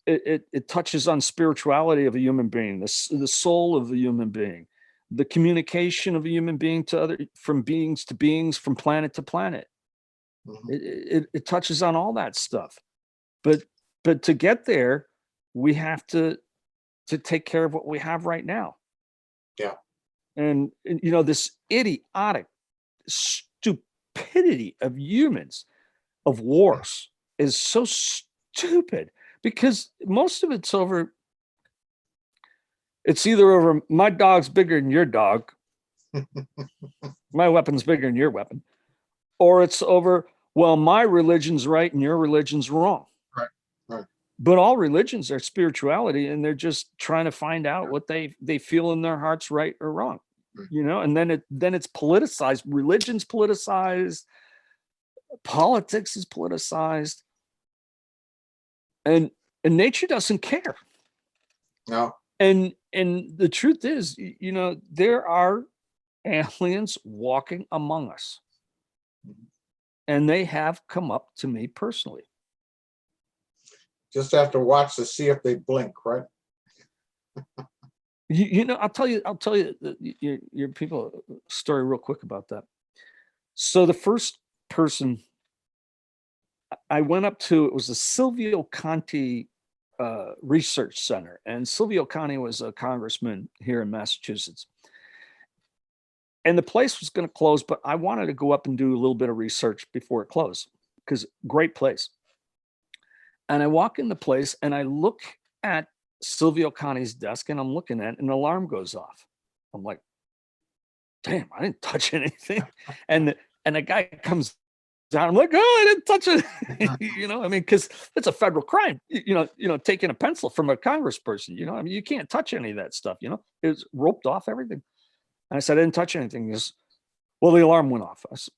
it touches on spirituality of a human being, the soul of the human being, the communication of a human being to other, from beings to beings, from planet to planet. It touches on all that stuff, but to get there, we have to take care of what we have right now. Yeah. And you know, this idiotic stupidity of humans, of wars, is so stupid, because most of it's over. It's either over my dog's bigger than your dog, my weapon's bigger than your weapon, or it's over, well, my religion's right and your religion's wrong. Right. But all religions are spirituality, and they're just trying to find out what they feel in their hearts, right or wrong. You know, and then it's politicized. Religion's politicized, politics is politicized, and nature doesn't care. No. And the truth is, you know, there are aliens walking among us, and they have come up to me personally. Just have to watch to see if they blink, right? You know, I'll tell you your people story real quick about that. So the first person I went up to, it was the Silvio Conti Research Center, and Silvio Conti was a congressman here in Massachusetts. And the place was going to close, but I wanted to go up and do a little bit of research before it closed, because great place. And I walk in the place and I look at Silvio Conti's desk, and I'm looking at it, and an alarm goes off. I'm like, damn, I didn't touch anything. And And a guy comes down. I'm like, oh, I didn't touch it. You know, I mean, because it's a federal crime. Taking a pencil from a congressperson. You know, I mean, you can't touch any of that stuff. You know, it's roped off everything. And I said, I didn't touch anything. He goes, well, the alarm went off. I said,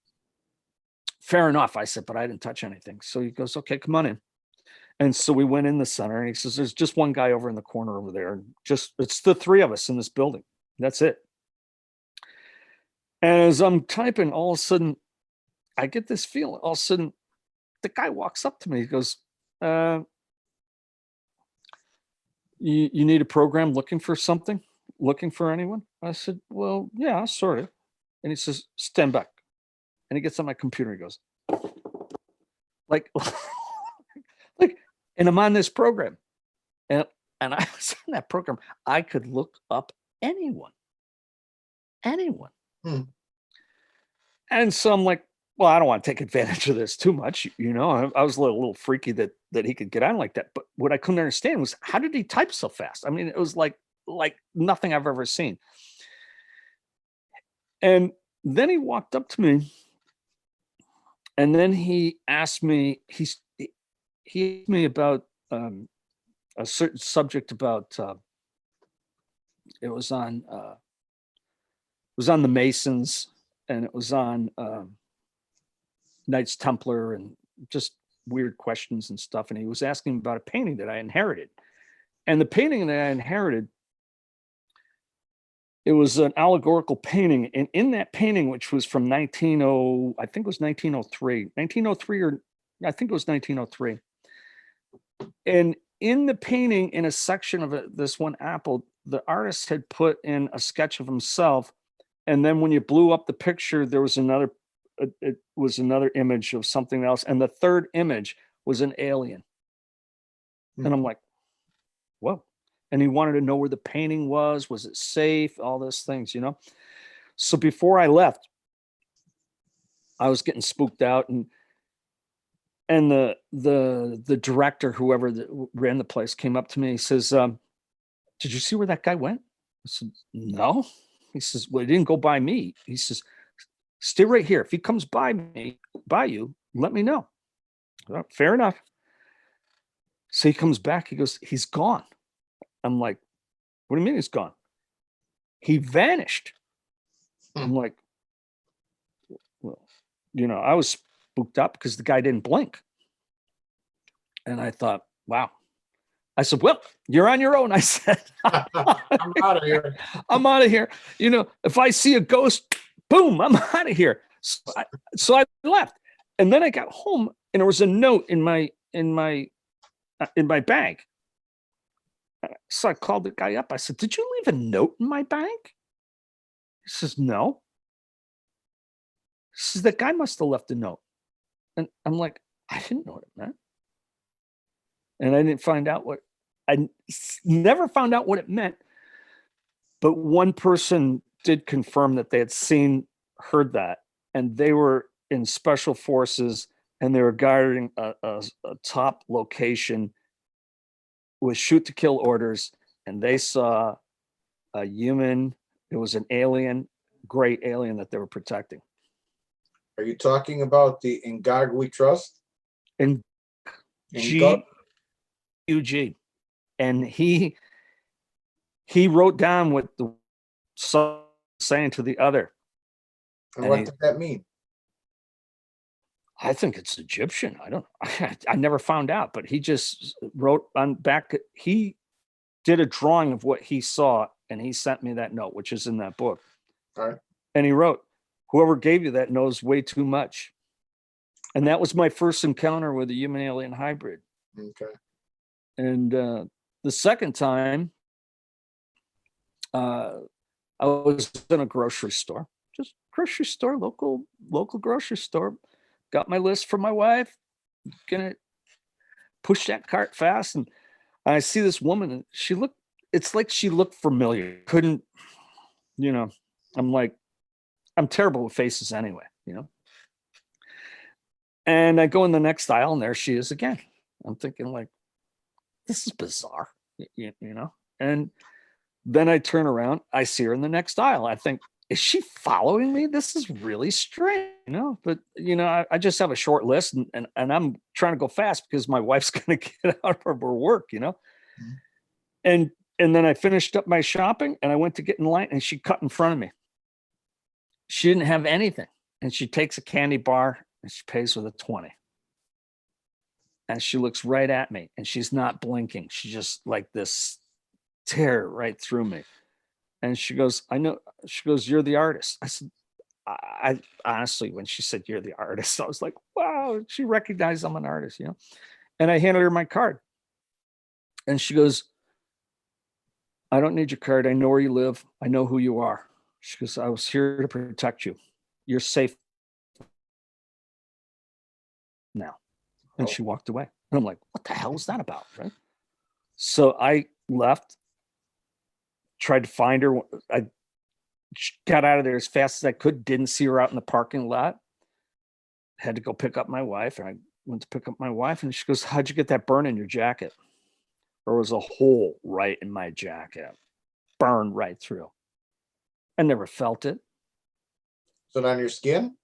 fair enough. I said, but I didn't touch anything. So he goes, okay, come on in. And so we went in the center, and he says, there's just one guy over in the corner over there. And it's the three of us in this building. That's it. And as I'm typing, all of a sudden, I get this feeling. All of a sudden, the guy walks up to me. He goes, you need a program looking for something? Looking for anyone? I said, well, yeah, sort of. And he says, stand back. And he gets on my computer. He goes, like, and I'm on this program. And I was on that program. I could look up anyone. Hmm. And so I'm like, well, I don't want to take advantage of this too much. You know, I was a little freaky that he could get on like that. But what I couldn't understand was, how did he type so fast? I mean, it was like nothing I've ever seen. And then he walked up to me, and then he asked me, he asked me about a certain subject about, it was on the Masons, and it was on Knights Templar, and just weird questions and stuff. And he was asking about a painting that I inherited. And the painting that I inherited, it was an allegorical painting. And in that painting, which was from 1903, or I think it was 1903. And in the painting, in a section of this one apple, the artist had put in a sketch of himself. And then when you blew up the picture, there was another image of something else. And the third image was an alien. Hmm. And I'm like, whoa. And he wanted to know where the painting was it safe? All those things, you know? So before I left, I was getting spooked out, and the director, whoever ran the place, came up to me. He says, did you see where that guy went? I said, no. He says, well, he didn't go by me. He says, stay right here. If he comes by you, let me know. Well, fair enough. So he comes back. He goes, he's gone. I'm like, what do you mean he's gone? He vanished. I'm like, well, you know, I was spooked up because the guy didn't blink. And I thought, wow. I said, well, you're on your own. I said, I'm out of here. I'm out of here. You know, if I see a ghost, boom, I'm out of here. So I left. And then I got home, and there was a note in my bag. So I called the guy up. I said, did you leave a note in my bag? He says, no. He says, that guy must have left a note. And I'm like, I didn't know what it meant. And I never found out what it meant. But one person did confirm that they had heard that, and they were in special forces, and they were guarding a top location with shoot to kill orders, and they saw a human. It was an alien, great alien that they were protecting. Are you talking about the In God We Trust? And GUG. And he wrote down what the son saying to the other. And what did that mean? I think it's Egyptian. I don't know. I never found out, but he just wrote on back. He did a drawing of what he saw, and he sent me that note, which is in that book. All right. And he wrote, whoever gave you that knows way too much. And that was my first encounter with a human alien hybrid. Okay. And the second time, I was in a grocery store, local grocery store. Got my list for my wife, gonna push that cart fast. And I see this woman, and it's like she looked familiar. Couldn't, you know, I'm like, I'm terrible with faces anyway, you know. And I go in the next aisle, and there she is again. I'm thinking, like, this is bizarre, you know. And then I turn around, I see her in the next aisle. I think, is she following me? This is really strange. but I just have a short list, and I'm trying to go fast because my wife's going to get out of her work, Mhm. and then I finished up my shopping and I went to get in line, and she cut in front of me. She didn't have anything, and she takes a candy bar and she pays with a 20. And she looks right at me, and she's not blinking. She just like this tear right through me. And she goes, I know. She goes, you're the artist. I said, I honestly, when she said you're the artist, I was like, wow, she recognized I'm an artist, And I handed her my card. And she goes, I don't need your card. I know where you live. I know who you are. She goes, I was here to protect you. You're safe now. And she walked away. And I'm like, what the hell is that about? Right. So I left, tried to find her. I got out of there as fast as I could, didn't see her out in the parking lot. Had to go pick up my wife. And I went to pick up my wife, and she goes, how'd you get that burn in your jacket? There was a hole right in my jacket, burned right through. I never felt it. Is it on your skin?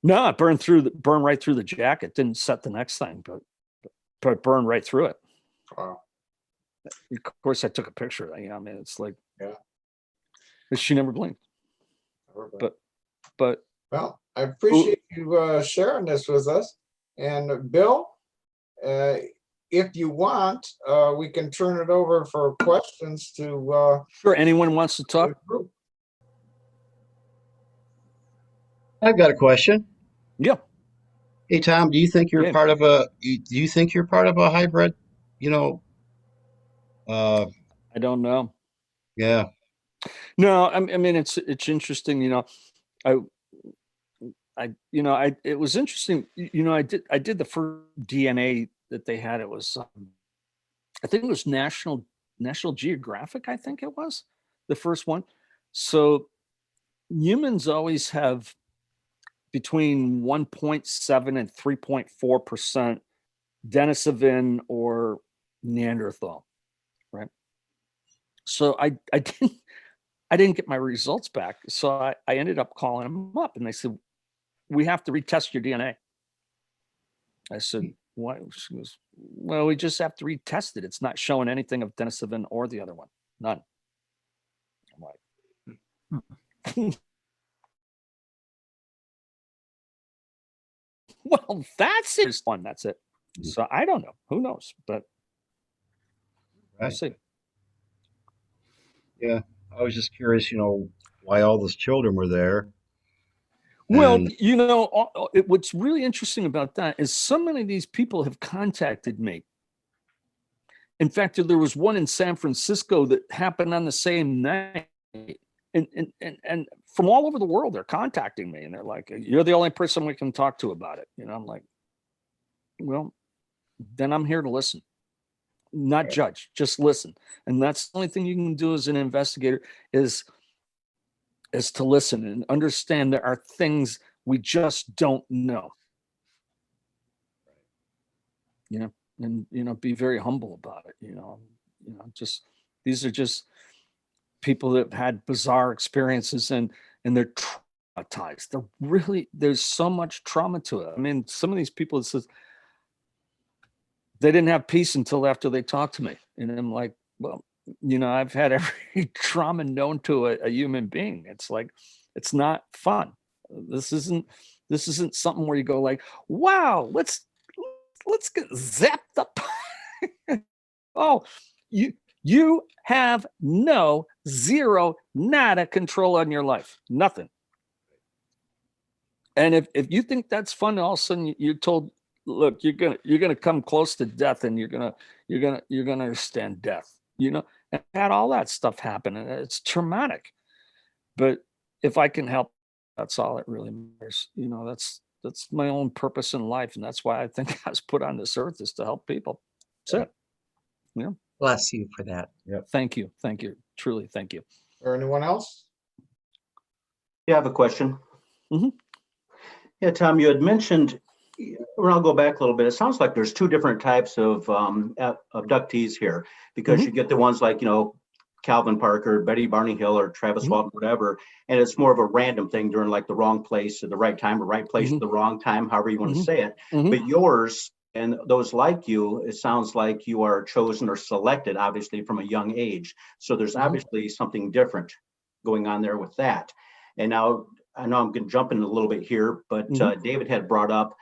No, it burned right through the jacket. Didn't set the next thing, but it burned right through it. Wow. Of course, I took a picture of that. I mean, it's like, Yeah. She never blinked. But well, I appreciate you sharing this with us. And Bill, if you want, we can turn it over for questions to sure, anyone wants to the talk? group. I've got a question. Yeah. Hey Tom, do you think you're Yeah. part of a hybrid? Uh, I don't know. yeah. No, I mean it's interesting. It was interesting. I did the first DNA that they had. It was I think it was National Geographic. I think it was the first one. So humans always have between 1.7 and 3.4% Denisovan or Neanderthal, right? So I didn't get my results back. So I ended up calling them up, and they said, we have to retest your DNA. I said, why? She goes, well, we just have to retest it. It's not showing anything of Denisovan or the other one. None. I'm like, well, that's it. One. That's it. So I don't know. Who knows? But we'll see. Yeah. I was just curious, why all those children were there. Well, what's really interesting about that is so many of these people have contacted me. In fact, there was one in San Francisco that happened on the same night. And from all over the world, they're contacting me, and they're like, you're the only person we can talk to about it. I'm like, well, then I'm here to listen, not judge, just listen. And that's the only thing you can do as an investigator is to listen and understand there are things we just don't know. And be very humble about it. Just these are just people that have had bizarre experiences, and they're traumatized. There's so much trauma to it. I mean, some of these people, it says they didn't have peace until after they talked to me, and I'm like, well, I've had every trauma known to a human being. It's like, it's not fun. This isn't something where you go like, wow, let's get zapped up. Oh, you have nada control on your life. Nothing. And if you think that's fun, all of a sudden you're told, look, you're gonna come close to death, and you're gonna understand death. And had all that stuff happen, and it's traumatic. But if I can help, that's all that really matters. That's my own purpose in life, and that's why I think I was put on this earth, is to help people. That's it. Yeah. Bless you for that. Yep. Thank you. Truly, thank you. Or anyone else? Yeah, I have a question. Mhm. Yeah, Tom, you had mentioned, well, I'll go back a little bit. It sounds like there's two different types of abductees here, because you get the ones like, Calvin Parker, Betty Barney Hill, or Travis Walton, whatever, and it's more of a random thing during like the wrong place at the right time, or right place at the wrong time, however you want to say it. But yours and those like you, it sounds like you are chosen or selected, obviously, from a young age. So there's obviously something different going on there with that. And now I know I'm going to jump in a little bit here, but David had brought up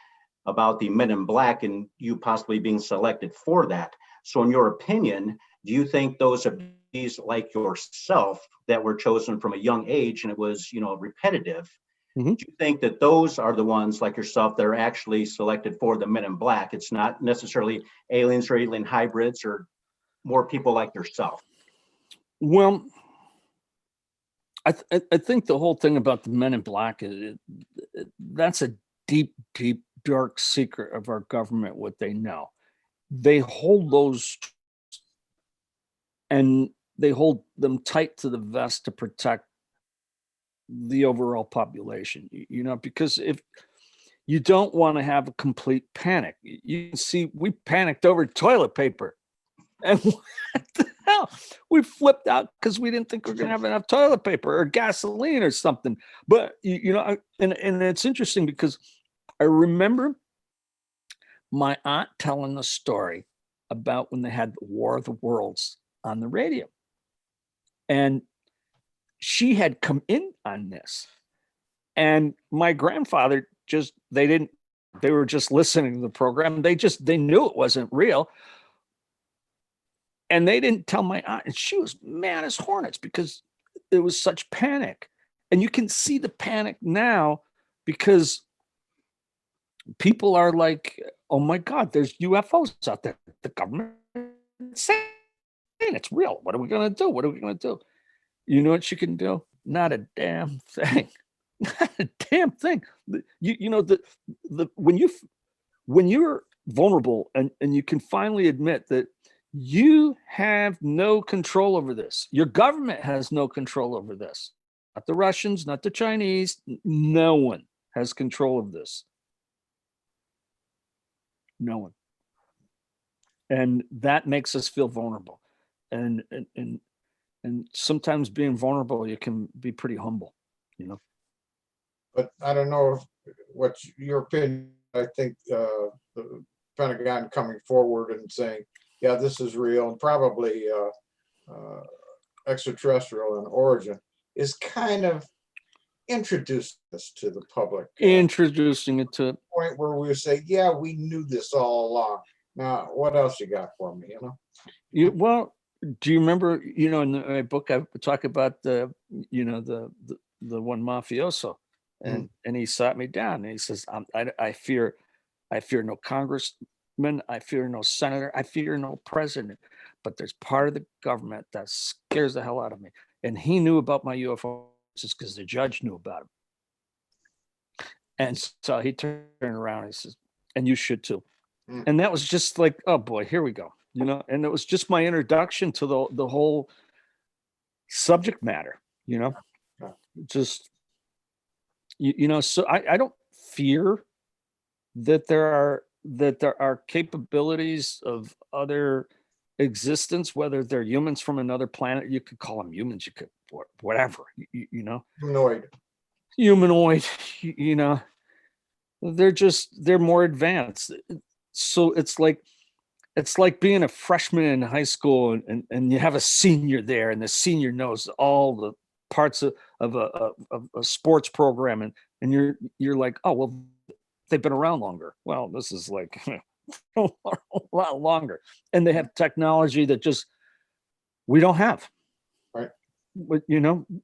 about the Men in Black and you possibly being selected for that. So in your opinion, do you think those are these like yourself that were chosen from a young age and it was, repetitive? Do you think that those are the ones like yourself that are actually selected for the Men in Black? It's not necessarily aliens or alien hybrids or more people like yourself. Well, I think the whole thing about the Men in Black is that's a deep, deep, dark secret of our government. What they know, they hold those, and they hold them tight to the vest to protect the overall population. Because if you don't want to have a complete panic, you can see we panicked over toilet paper, and what the hell, we flipped out because we didn't think we were going to have enough toilet paper or gasoline or something. But and it's interesting because I remember my aunt telling a story about when they had the War of the Worlds on the radio, and she had come in on this, and my grandfather they were just listening to the program. They knew it wasn't real. And they didn't tell my aunt, and she was mad as hornets because there was such panic. And you can see the panic now because people are like, oh my God, there's UFOs out there. The government is saying it's real. What are we going to do? What are we going to do? You know what you can do? Not a damn thing. Not a damn thing. When you're vulnerable and you can finally admit that you have no control over this. Your government has no control over this. Not the Russians, not the Chinese. No one has control of this. No one. And that makes us feel vulnerable. And sometimes being vulnerable, you can be pretty humble, But I don't know what's your opinion. I think the Pentagon coming forward and saying, yeah, this is real and probably extraterrestrial in origin is kind of introduced this to the public. Introducing it to point where we say, yeah, we knew this all along. Now, what else you got for me, Well, do you remember, in my book, I talk about the one mafioso, and he sat me down and he says, I fear no congressman, I fear no senator, I fear no president, but there's part of the government that scares the hell out of me. And he knew about my UFO just because the judge knew about him. And so he turned around and he says, and you should too. And that was just like, oh boy, here we go. And it was just my introduction to the whole subject matter, just, so I don't fear that there are capabilities of other existence, whether they're humans from another planet. You could call them humans, you could whatever, humanoid, they're more advanced. So it's like being a freshman in high school and you have a senior there, and the senior knows all the parts of a sports program, and you're like, oh well, they've been around longer. Well, this is like a lot longer, and they have technology that just we don't have. Right. But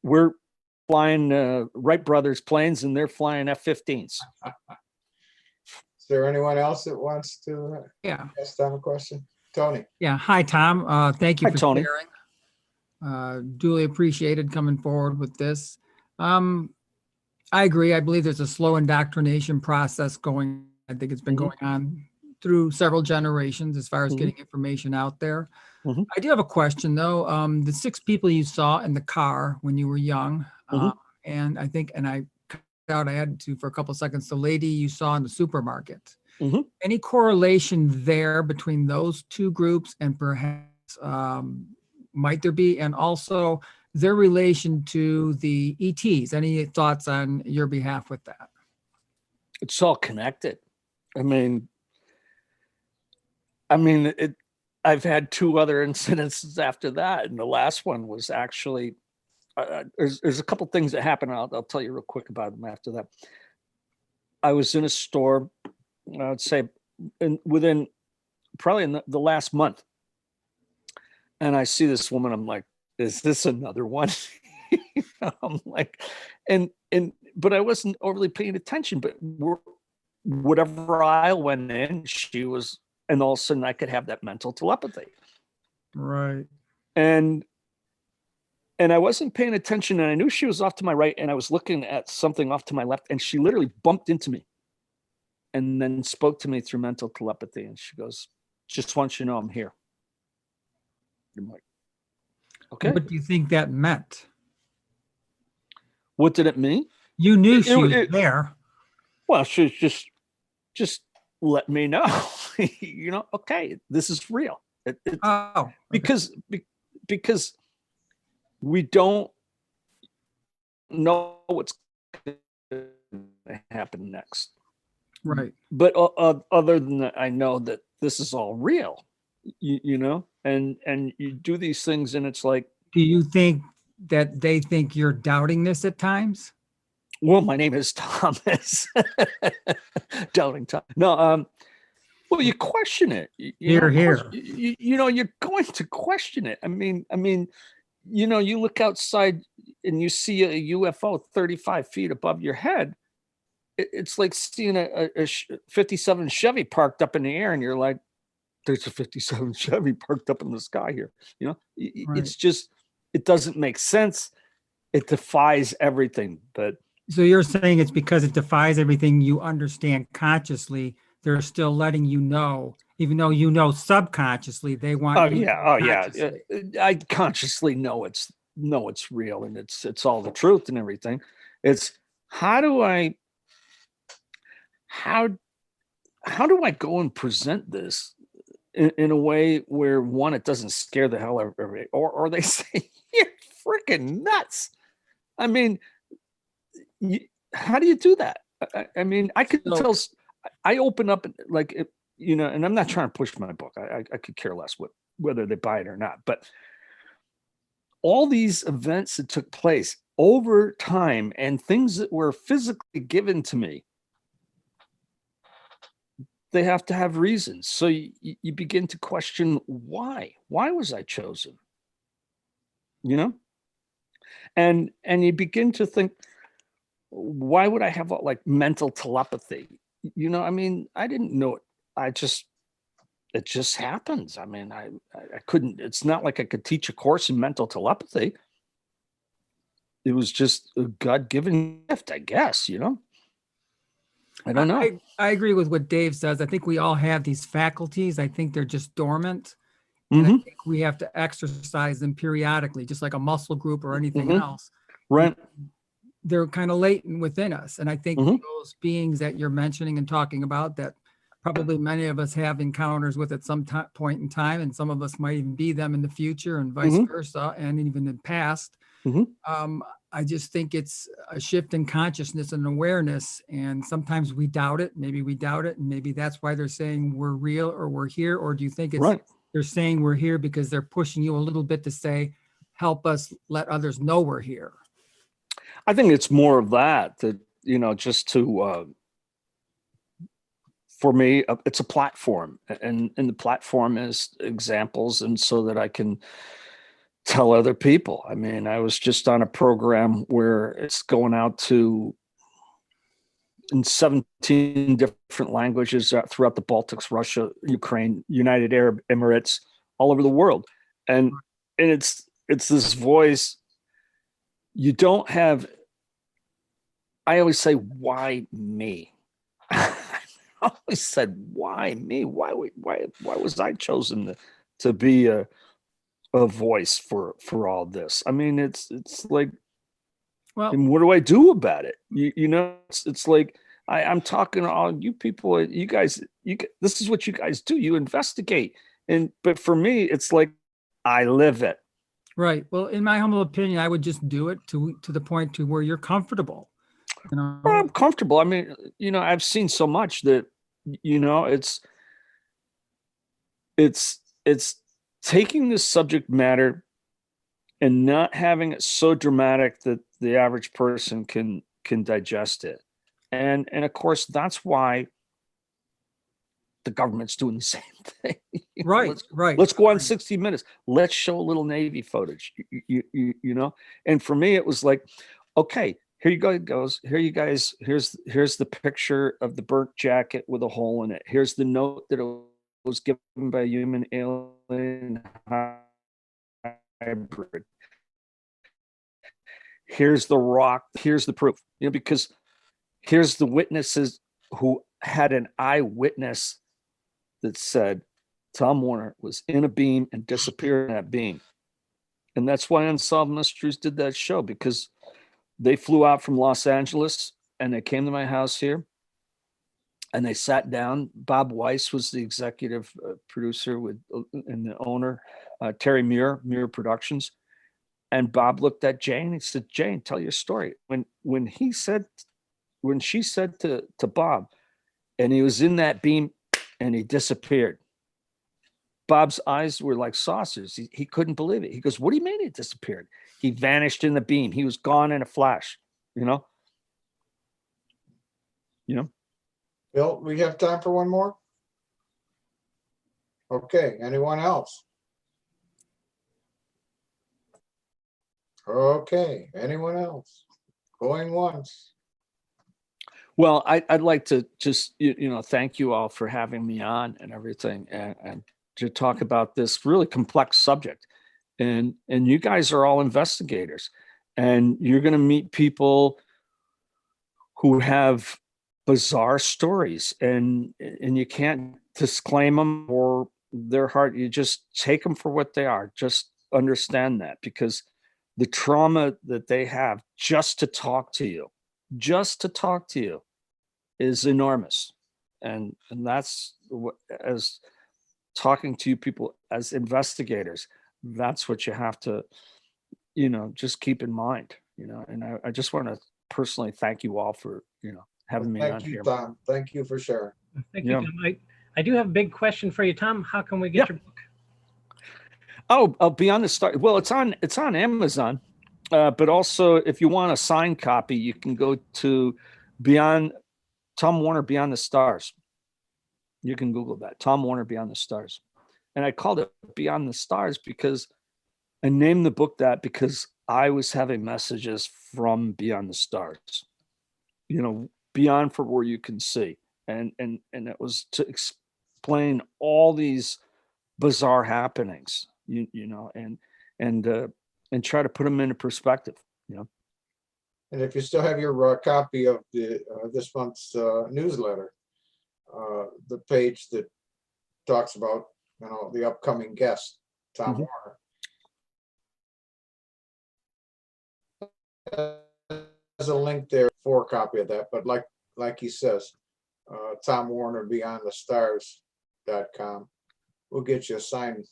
we're flying Wright brothers planes, and they're flying F-15s. Is there anyone else that wants to ask Tom a question? Tony. Yeah. Hi, Tom. Thank you Hi, for Tony. sharing. Duly appreciated coming forward with this. I agree. I believe there's a slow indoctrination process going. I think it's been going on through several generations as far as getting information out there. I do have a question though. The 6 people you saw in the car when you were young, and I think, and I cut out, I had to for a couple of seconds, the lady you saw in the supermarket. Any correlation there between those 2 groups and perhaps might there be? And also their relation to the ETs. Any thoughts on your behalf with that? It's all connected. I mean, I've had two other incidences after that, and the last one was actually there's a couple things that happened. I'll tell you real quick about them after that. I was in a store, I would say, within probably in the last month, and I see this woman. I'm like, is this another one? I'm like, but I wasn't overly paying attention. But whatever aisle went in, she was, and all of a sudden I could have that mental telepathy. Right. And I wasn't paying attention, and I knew she was off to my right, and I was looking at something off to my left, and she literally bumped into me and then spoke to me through mental telepathy. And she goes, just want you to know I'm here. I'm like, okay. What do you think that meant? What did it mean? You knew she was there. Well, she's just let me know, okay, this is real. Okay. Because we don't know what's going to happen next. Right. But other than that, I know that this is all real, and you do these things, and it's like. Do you think that they think you're doubting this at times? Well, my name is Thomas. Doubting Tom. No, well, you question it. Here. You're going to question it. I mean, you look outside and you see a UFO 35 feet above your head. It's like seeing a 57 Chevy parked up in the air, and you're like, there's a 57 Chevy parked up in the sky here. Right. It's just, it doesn't make sense. It defies everything. But so you're saying it's because it defies everything you understand consciously, they're still letting you know, even though you know subconsciously they want. I consciously know it's real, and it's all the truth and everything. It's how do I go and present this in a way where, one, it doesn't scare the hell out of everybody, or they say you're freaking nuts. I mean, how do you do that? I mean, I could tell. I open up like, and I'm not trying to push my book. I could care less whether they buy it or not. But all these events that took place over time and things that were physically given to me, they have to have reasons. So you begin to question why. Why was I chosen? And you begin to think, why would I have like mental telepathy? I didn't know it. It just happens. I mean, I couldn't, it's not like I could teach a course in mental telepathy. It was just a God-given gift, I guess, I don't know. I agree with what Dave says. I think we all have these faculties. I think they're just dormant. Mm-hmm. And I think we have to exercise them periodically, just like a muscle group or anything else. Right. They're kind of latent within us. And I think Mm-hmm. those beings that you're mentioning and talking about, that probably many of us have encounters with at some point in time, and some of us might even be them in the future, and vice Mm-hmm. versa, and even in past. Mm-hmm. I just think it's a shift in consciousness and awareness. And sometimes we doubt it. Maybe we doubt it. And maybe that's why they're saying we're real or we're here. Or do you think it's Right. They're saying we're here because they're pushing you a little bit to say, help us let others know we're here? I think it's more of that, just to, for me, it's a platform, and the platform is examples. And so that I can tell other people. I mean, I was just on a program where it's going out to in 17 different languages throughout the Baltics, Russia, Ukraine, United Arab Emirates, all over the world. And it's this voice. You don't have, I always say, why me? I always said, why me? Why was I chosen to be a voice for all this? I mean, it's like, Well, and what do I do about it? It's like, I'm talking to all you people, you guys, this is what you guys do. You investigate. But for me, it's like, I live it. Right. Well, in my humble opinion, I would just do it to the point to where you're comfortable. You know, Well, I'm comfortable. I mean, I've seen so much that, it's taking this subject matter and not having it so dramatic that the average person can digest it. And of course, that's why the government's doing the same thing. right, right. Let's go on 60 Minutes. Let's show a little Navy footage. And for me, it was like, okay, here you go. It goes. Here you guys. Here's the picture of the burnt jacket with a hole in it. Here's the note that it was given by a human alien hybrid. Here's the rock. Here's the proof. Because here's the witnesses who had an eyewitness that said Tom Warner was in a beam and disappeared in that beam. And that's why Unsolved Mysteries did that show, because they flew out from Los Angeles and they came to my house here and they sat down. Bob Weiss was the executive producer and the owner, Terry Muir Productions. And Bob looked at Jane. He said, "Jane, tell your story." When she said to Bob, and he was in that beam and he disappeared, Bob's eyes were like saucers. He couldn't believe it. He goes, "What do you mean he disappeared? He vanished in the beam. He was gone in a flash." Bill, we have time for one more? Okay, anyone else? Okay, anyone else? Going once. Well, I'd like to just, thank you all for having me on and everything, and to talk about this really complex subject. And you guys are all investigators, and you're going to meet people who have bizarre stories, and you can't disclaim them or their heart. You just take them for what they are. Just understand that, because the trauma that they have just to talk to you is enormous. And that's what, as talking to you people as investigators, that's what you have to, just keep in mind, and I just want to personally thank you all for, having me on Thank you, here. Tom. Thank you for sharing. Thank you, Yeah. Tom. I do have a big question for you, Tom. How can we get your book? Oh, Beyond the Stars. Well, it's on Amazon, but also if you want a signed copy, you can go to Tom Warner Beyond the Stars. You can Google that, Tom Warner Beyond the Stars. And I called it Beyond the Stars because I named the book that because I was having messages from beyond the stars, beyond for where you can see. And it was to explain all these bizarre happenings, and try to put them into perspective, And if you still have your copy of this month's newsletter, the page that talks about the upcoming guest, Tom Warner, there's a link there for a copy of that. But like he says, Tom Warner Beyond the Stars.com will get you a signed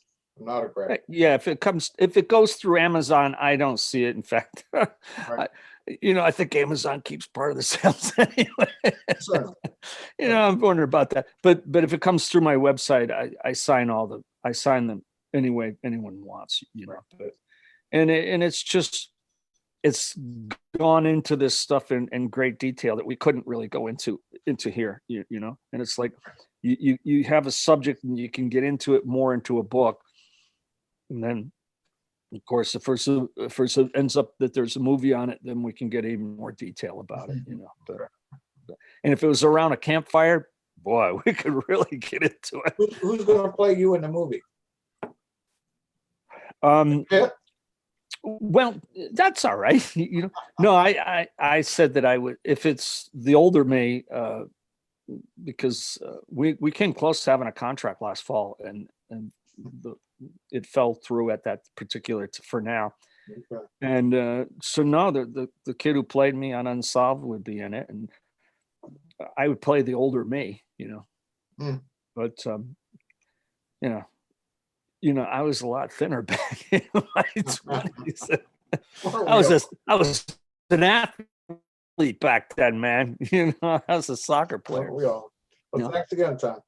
autograph. Yeah, if it goes through Amazon, I don't see it. In fact, Right. I think Amazon keeps part of the sales anyway. Certainly. I'm wondering about that. But if it comes through my website, I sign them anyway anyone wants, But it's gone into this stuff in great detail that we couldn't really go into here, and it's like you have a subject and you can get into it more into a book, and then of course if it ends up that there's a movie on it, then we can get even more detail about it, and if it was around a campfire, boy, we could really get into it. Who's going to play you in the movie? Pitt? Well, that's all right. No, I said that I would, if it's the older me, because we came close to having a contract last fall, and it fell through at that particular for now. Okay. And so no, the kid who played me on Unsolved would be in it, and I would play the older me, Hmm. But you know, I was a lot thinner back in my 20s. Weren't I we all? I was an athlete back then, man. You know, I was a soccer player. Weren't we all? Well, Yeah. thanks again, Tom.